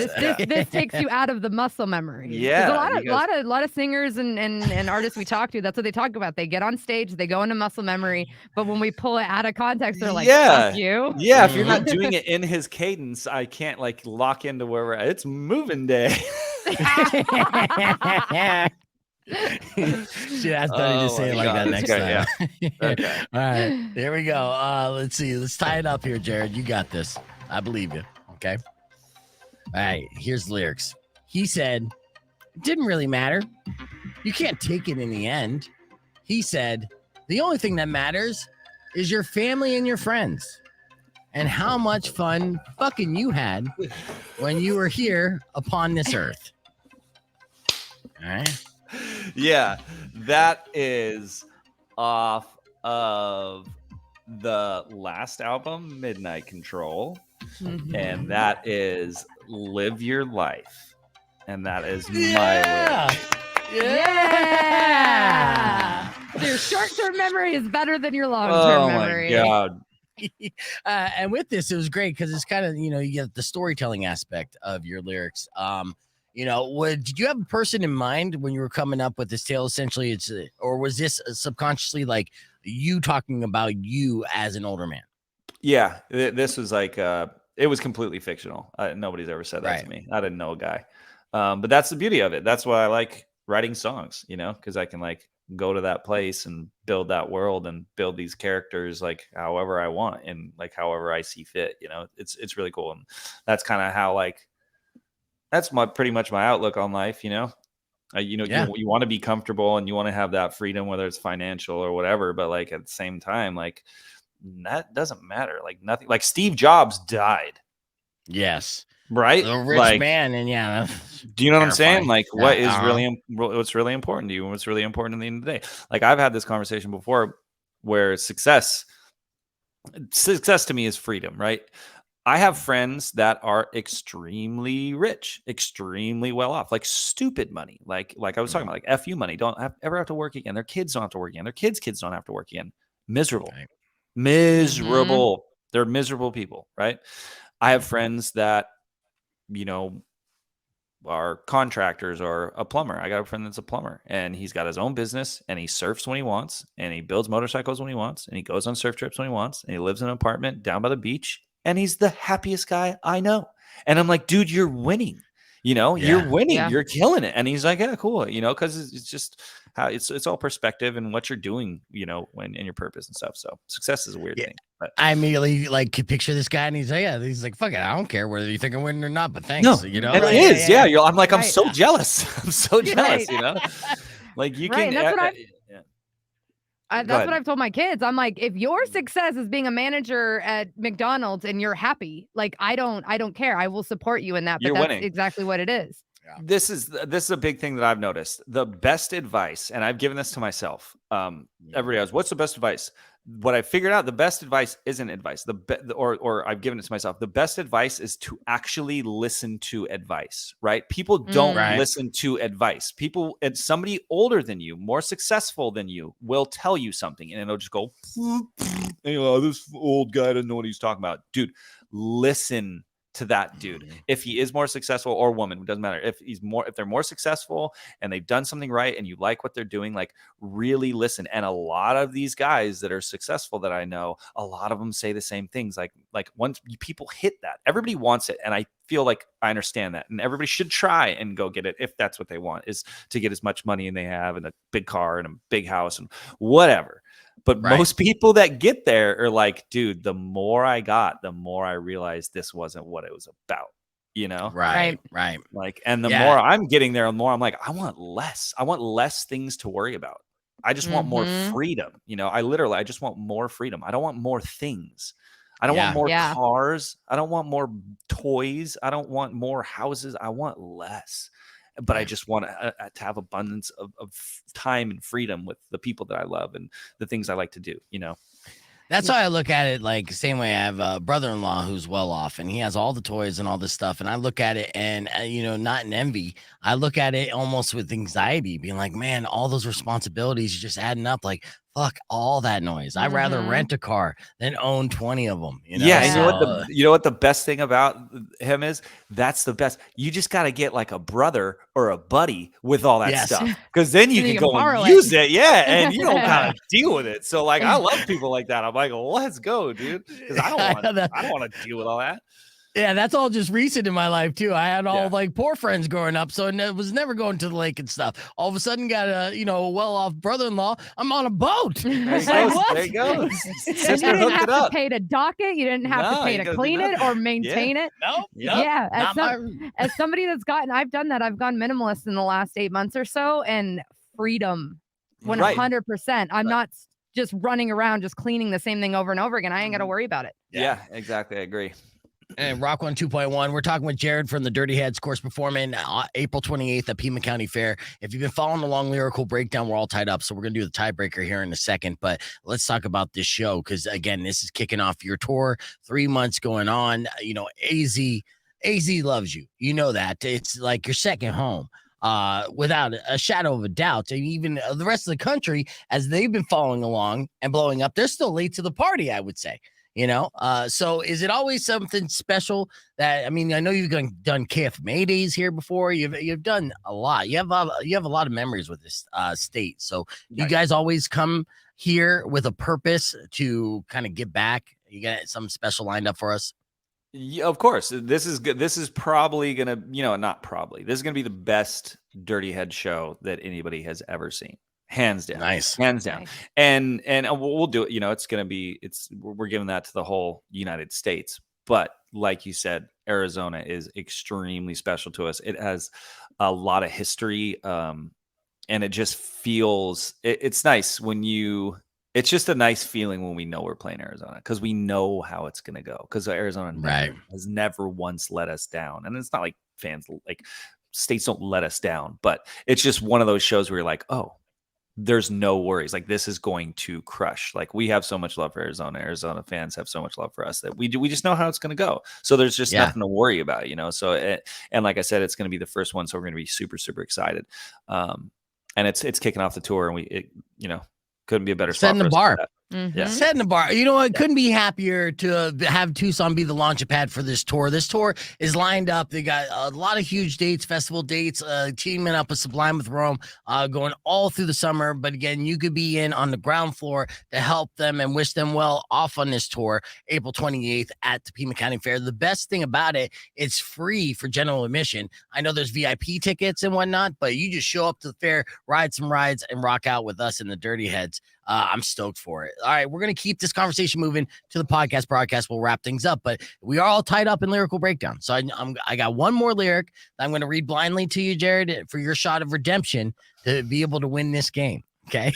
This takes you out of the muscle memory. Yeah. A lot of singers and artists we talk to, that's what they talk about. They get on stage, they go into muscle memory, but when we pull it out of context, they're like, fuck you. Yeah, if you're not doing it in his cadence, I can't like lock into where we're at. It's moving day. Should ask Duddy to say it like that next time. Yeah. Okay. All right. Here we go. Let's see. Let's tie it up here, Jared. You got this. I believe you. Okay. All right. Here's the lyrics. He said, it didn't really matter. You can't take it in the end. He said, the only thing that matters is your family and your friends and how much fun fucking you had when you were here upon this earth. All right. Yeah, that is off of the last album, Midnight Control. Mm-hmm. And that is Live Your Life. And that is my life. Yeah. Your short-term memory is better than your long-term memory. Oh my God. And with this, it was great because it's kind of, you get the storytelling aspect of your lyrics. Did you have a person in mind when you were coming up with this tale? Essentially, or was this subconsciously like you talking about you as an older man? Yeah, this was like it was completely fictional. Nobody's ever said that to me. I didn't know a guy, but that's the beauty of it. That's why I like writing songs, because I can like go to that place and build that world and build these characters like however I want and like however I see fit. It's really cool, and that's kind of how like. That's pretty much my outlook on life, You know, you want to be comfortable and you want to have that freedom, whether it's financial or whatever. But like at the same time, like that doesn't matter. Like nothing. Like Steve Jobs died. Yes. Right. A rich man, and do you know what I'm saying? Like, what's really important to you, and what's really important at the end of the day. Like, I've had this conversation before, where success to me is freedom. Right. I have friends that are extremely rich, extremely well off, like stupid money. Like I was talking about, like FU money. Don't ever have to work again. Their kids don't have to work again. Their kids' don't have to work again. Miserable. Right. Miserable. Mm-hmm. They're miserable people, right? I have friends that, you know, are contractors or a plumber. I got a friend that's a plumber, and he's got his own business, and he surfs when he wants, and he builds motorcycles when he wants, and he goes on surf trips when he wants, and he lives in an apartment down by the beach, and he's the happiest guy I know. And I'm like, dude, you're winning. You know, you're winning. Yeah. You're killing it. And he's like, yeah, cool. You know, because it's just how it's all perspective and what you're doing, you know, when in your purpose and stuff. So success is a weird thing. But I immediately like could picture this guy, and he's like, fuck it, I don't care whether you think I'm winning or not, but thanks. No, you know, and it is. Yeah. I'm like, I'm so jealous. I'm so jealous, you know, like you can. That's what I've told my kids. I'm like, if your success is being a manager at McDonald's and you're happy, like I don't care. I will support you in that. But that's exactly what it is. Yeah. This is a big thing that I've noticed. The best advice, and I've given this to myself. Everybody else, what's the best advice? What I figured out, the best advice isn't advice. Or I've given it to myself. The best advice is to actually listen to advice, right? People don't listen to advice. People, and somebody older than you, more successful than you, will tell you something, and it'll just go, this old guy doesn't know what he's talking about. Dude, listen to that dude. If he is more successful, or woman, it doesn't matter. If they're more successful and they've done something right and you like what they're doing, like really listen. And a lot of these guys that are successful that I know, a lot of them say the same things. Like once people hit that, everybody wants it. And I feel like I understand that. And everybody should try and go get it if that's what they want, is to get as much money as they have, and a big car and a big house and whatever. But most people that get there are like, dude, the more I got, the more I realized this wasn't what it was about, you know? Right. Like, and the more I'm getting there, the more I'm like, I want less. I want less things to worry about. I just want more freedom. You know, I just want more freedom. I don't want more things. I don't want more cars. I don't want more toys. I don't want more houses. I want less. But I just want to have abundance of time and freedom with the people that I love and the things I like to do, you know? That's how I look at it. Like same way, I have a brother-in-law who's well off, and he has all the toys and all this stuff. And I look at it and, you know, not in envy. I look at it almost with anxiety, being like, man, all those responsibilities are just adding up. Like, fuck all that noise. I'd rather rent a car than own 20 of them. You know? Yeah. And you know what the best thing about him is? That's the best. You just got to get like a brother or a buddy with all that stuff. Because then you can go and use it. Yeah. And you don't gotta deal with it. So like, I love people like that. I'm like, let's go, dude. Because I don't want to deal with all that. Yeah, that's all just recent in my life too. I had all like poor friends growing up, so it was never going to the lake and stuff. All of a sudden, got a well-off brother-in-law. I'm on a boat. There you go. Sister, you didn't have to pay to dock it. You didn't have to pay to clean it or maintain it. No. Yeah. As somebody I've done that. I've gone minimalist in the last 8 months or so, and freedom, 100%. I'm not just running around just cleaning the same thing over and over again. I ain't got to worry about it. Yeah, exactly. I agree. And Rock 1 2.1, we're talking with Jared from the Dirty Heads, course performing April 28th at Pima County Fair. If you've been following along Lyrical Breakdown, we're all tied up, so we're going to do the tiebreaker here in a second. But let's talk about this show, because, again, this is kicking off your tour, 3 months going on. You know, AZ loves you. You know that. It's like your second home. Without a shadow of a doubt. And even the rest of the country, as they've been following along and blowing up, they're still late to the party, I would say. You know, so is it always something special that, I mean, I know you've done KFMA days here before. You've done a lot. You have a lot of memories with this state. So you guys always come here with a purpose to kind of give back. You got something special lined up for us? Yeah, of course. This is good. This is probably gonna, not probably. This is gonna be the best Dirty Head show that anybody has ever seen. Hands down. Nice. Hands down. Nice. And we'll do it. We're giving that to the whole United States. But like you said, Arizona is extremely special to us. It has a lot of history, and it just feels it's nice when it's just a nice feeling when we know we're playing Arizona, because we know how it's going to go, because Arizona has never once let us down. And it's not like fans, like states don't let us down, but it's just one of those shows where you're like, oh, there's no worries. Like, this is going to crush. Like, we have so much love for Arizona. Arizona fans have so much love for us that we just know how it's going to go. So there's just nothing to worry about, So, and like I said, it's going to be the first one. So we're going to be super, super excited. And it's kicking off the tour, and couldn't be a better setting the bar. Mm-hmm. Setting the bar. You know what? Couldn't be happier to have Tucson be the launching pad for this tour. This tour is lined up. They got a lot of huge dates, festival dates, teaming up with Sublime with Rome, going all through the summer. But again, you could be in on the ground floor to help them and wish them well off on this tour, April 28th at the Pima County Fair. The best thing about it, it's free for general admission. I know there's VIP tickets and whatnot, but you just show up to the fair, ride some rides, and rock out with us and the Dirty Heads. I'm stoked for it. All right, we're going to keep this conversation moving to the podcast broadcast. We'll wrap things up, but we are all tied up in Lyrical Breakdown. So I got one more lyric that I'm going to read blindly to you, Jared, for your shot of redemption to be able to win this game. Okay.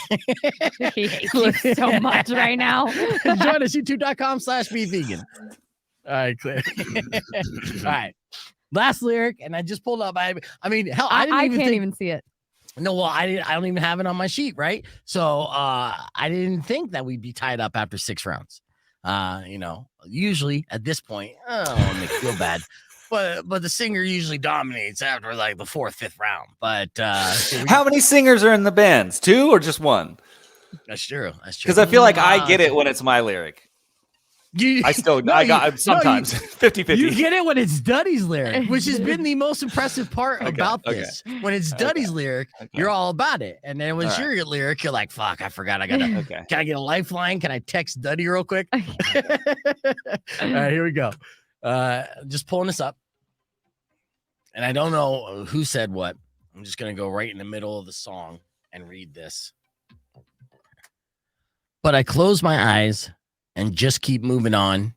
He hates you so much right now. Join us, youtube.com/bevegan. All right, clear. All right. Last lyric, and I just pulled up. I mean, hell, I can't even see it. No, well, I don't even have it on my sheet, right? So I didn't think that we'd be tied up after 6 rounds. Usually at this point, I don't want to make you feel bad, but the singer usually dominates after like the 4th, 5th round. But how many singers are in the bands? 2 or just 1? That's true. Because I feel like I get it when it's my lyric. Sometimes 50-50. You get it when it's Duddy's lyric, which has been the most impressive part about this. When it's Duddy's lyric, you're all about it. And then when it's your lyric, you're like, fuck, I forgot. Can I get a lifeline? Can I text Duddy real quick? All right, here we go. Just pulling this up. And I don't know who said what. I'm just going to go right in the middle of the song and read this. But I close my eyes and just keep moving on.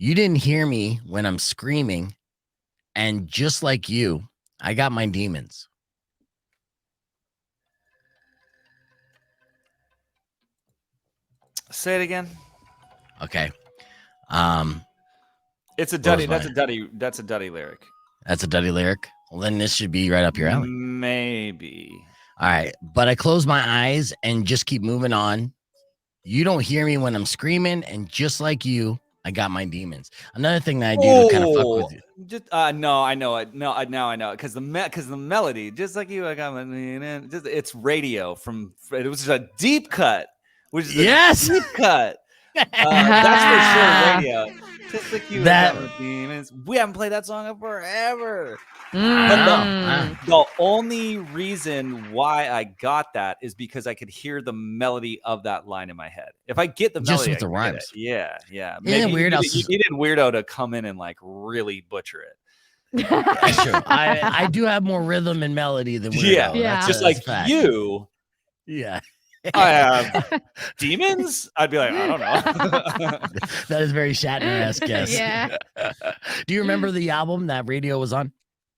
You didn't hear me when I'm screaming. And just like you, I got my demons. Say it again. Okay. It's a Duddy. That's a Duddy lyric. That's a Duddy lyric. Well, then this should be right up your alley. Maybe. All right. But I close my eyes and just keep moving on. You don't hear me when I'm screaming, and just like you, I got my demons. Another thing that I do to kind of fuck with you. No, I know it. No, now I know it because the melody, just like you, I got my. It's radio from. It was a deep cut, which is a deep cut. That's for sure. Radio. Just like you, I got my demons. We haven't played that song in forever. But the only reason why I got that is because I could hear the melody of that line in my head. If I get the melody, just with the rhymes, yeah. Maybe weird. You needed Weirdo to come in and like really butcher it. That's true. I do have more rhythm and melody than Weirdo. Yeah. Just like you. Yeah. I have demons. I'd be like, I don't know. That is very Shatner-esque, yes. Yeah. Do you remember the album that Radio was on?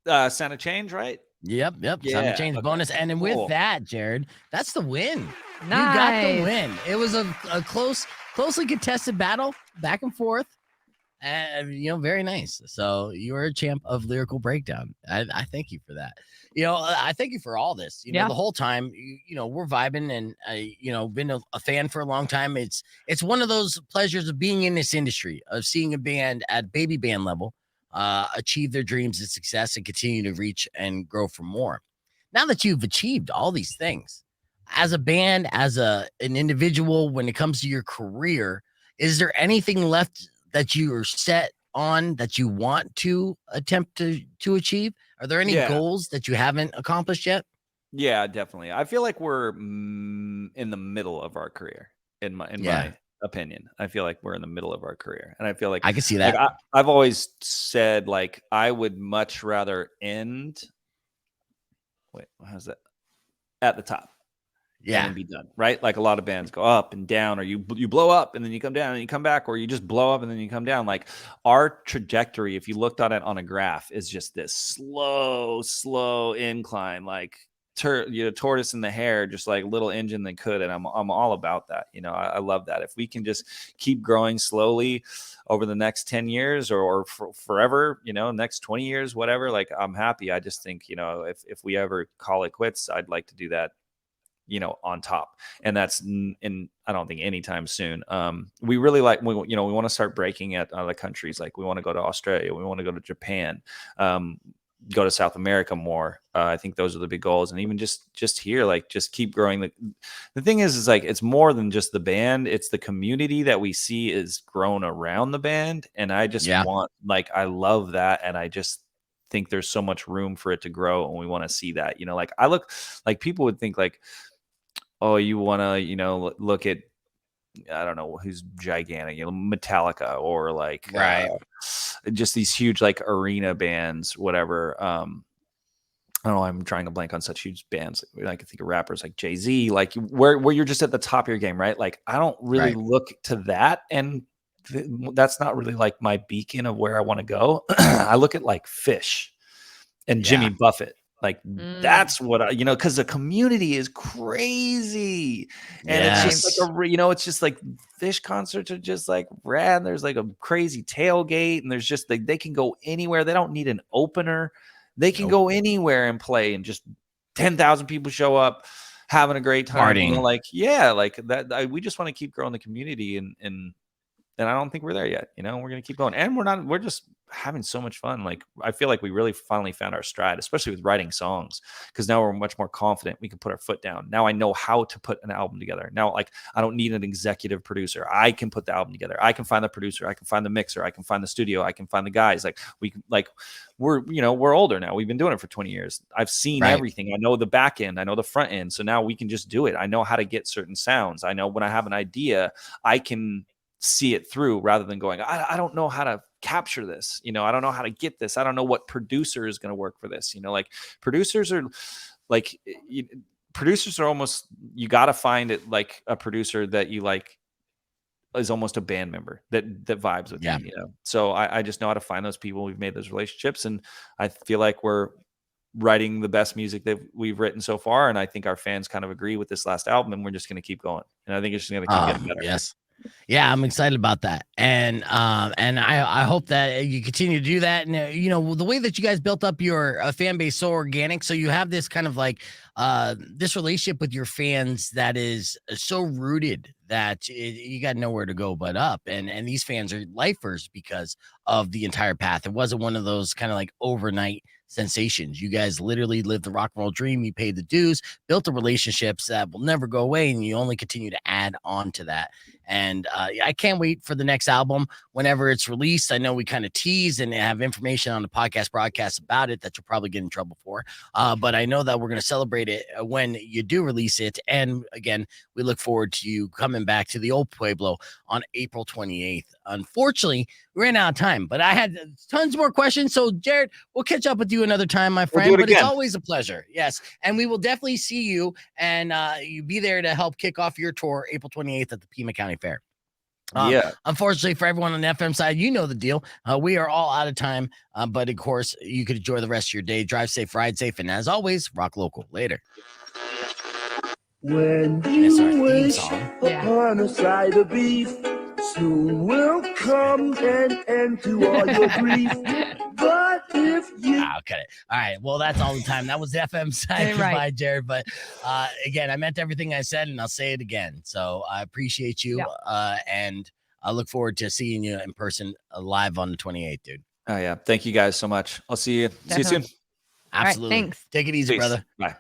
Sound of Change, right? Yep. Yeah, Sound of Change bonus. And then with that, Jared, that's the win. Nice. You got the win. It was a closely contested battle, back and forth. And very nice. So you are a champ of Lyrical Breakdown. I thank you for that. I thank you for all this. The whole time, we're vibing, and been a fan for a long time. It's one of those pleasures of being in this industry, of seeing a band at baby band level achieve their dreams and success and continue to reach and grow for more. Now that you've achieved all these things as a band, as an individual, when it comes to your career, is there anything left that you are set on that you want to attempt to achieve? Are there any goals that you haven't accomplished yet? Yeah, definitely. I feel like we're in the middle of our career, in my opinion. I feel like we're in the middle of our career, and I feel like I can see that. Like, I've always said, like, I would much rather end. Wait, how's that? At the top. and then be done, right? Like a lot of bands go up and down, or you blow up and then you come down and you come back, or you just blow up and then you come down. Like our trajectory, if you looked at it on a graph, is just this slow incline, like tortoise in the hare, just like little engine that could. And I'm all about that. You know, I love that. If we can just keep growing slowly over the next 10 years or forever, you know, next 20 years, whatever, like I'm happy. I just think, you know, if we ever call it quits, I'd like to do that, you know, on top. And that's in, I don't think anytime soon. We really like, we want to start breaking at other countries. Like we want to go to Australia. We want to go to Japan, go to South America more. I think those are the big goals. And even just here, like just keep growing. The thing is like, it's more than just the band. It's the community that we see is grown around the band. And I just want, like, I love that. And I just think there's so much room for it to grow. And we want to see that, you know, like I look like people would think like, oh, you want to, you know, look at, I don't know who's gigantic, you know, Metallica or like, just these huge like arena bands, whatever. I don't know. I'm trying to blank on such huge bands. I can think of rappers like Jay-Z, like where you're just at the top of your game, right? Like I don't really look to that, and that's not really like my beacon of where I want to go. I look at like Phish and Jimmy Buffett. Like that's what I, you know, because the community is crazy, and it's just like you know, it's just like Phish concerts are just like rad. There's like a crazy tailgate, and there's just like they can go anywhere. They don't need an opener. They can go anywhere and play, and just 10,000 people show up, having a great time. You know, like like that. We just want to keep growing the community, and I don't think we're there yet. You know, we're gonna keep going, and we're just having so much fun. Like I feel like we really finally found our stride, especially with writing songs, because now we're much more confident. We can put our foot down. Now I know how to put an album together. Now, like I don't need an executive producer. I can put the album together. I can find the producer. I can find the mixer. I can find the studio. I can find the guys. Like we can, like we're older now. We've been doing it for 20 years. I've seen everything. I know the back end. I know the front end. So now we can just do it. I know how to get certain sounds. I know when I have an idea, I can see it through rather than going, I don't know how to capture this. You know, I don't know how to get this. I don't know what producer is going to work for this. You know, like producers are like, producers are almost, you got to find it like a producer that you like is almost a band member that vibes with you, you know? So I just know how to find those people. We've made those relationships, and I feel like we're writing the best music that we've written so far. And I think our fans kind of agree with this last album, and we're just going to keep going. And I think it's just going to keep getting better. Yes. Yeah, I'm excited about that, and I hope that you continue to do that. And you know, the way that you guys built up your fan base so organic, so you have this kind of like this relationship with your fans that is so rooted that you got nowhere to go but up. And these fans are lifers because of the entire path. It wasn't one of those kind of like overnight sensations. You guys literally lived the rock and roll dream. You paid the dues, built the relationships that will never go away, and you only continue to add on to that. And I can't wait for the next album whenever it's released. I know we kind of tease and have information on the podcast broadcast about it that you'll probably get in trouble for. But I know that we're going to celebrate it when you do release it. And again, we look forward to you coming back to the old Pueblo on April 28th. Unfortunately, we ran out of time, but I had tons more questions. So Jared, we'll catch up with you another time, my friend. But it's always a pleasure. Yes. And we will definitely see you, and you be there to help kick off your tour April 28th at the Pima County Fair. Unfortunately for everyone on the FM side, you know the deal. We are all out of time, but of course you could enjoy the rest of your day. Drive safe, ride safe, and as always, rock local. Later. When you wish upon a side of beef, soon will come an end to all your grief. But if you I'll cut it. All right. Well, that's all the time. That was the FM side. Goodbye, Jared. But again, I meant everything I said, and I'll say it again. So I appreciate you, and I look forward to seeing you in person live on the 28th, dude. Oh yeah, thank you guys so much. I'll see you. See you soon. Absolutely. Right, thanks. Take it easy, brother. Bye.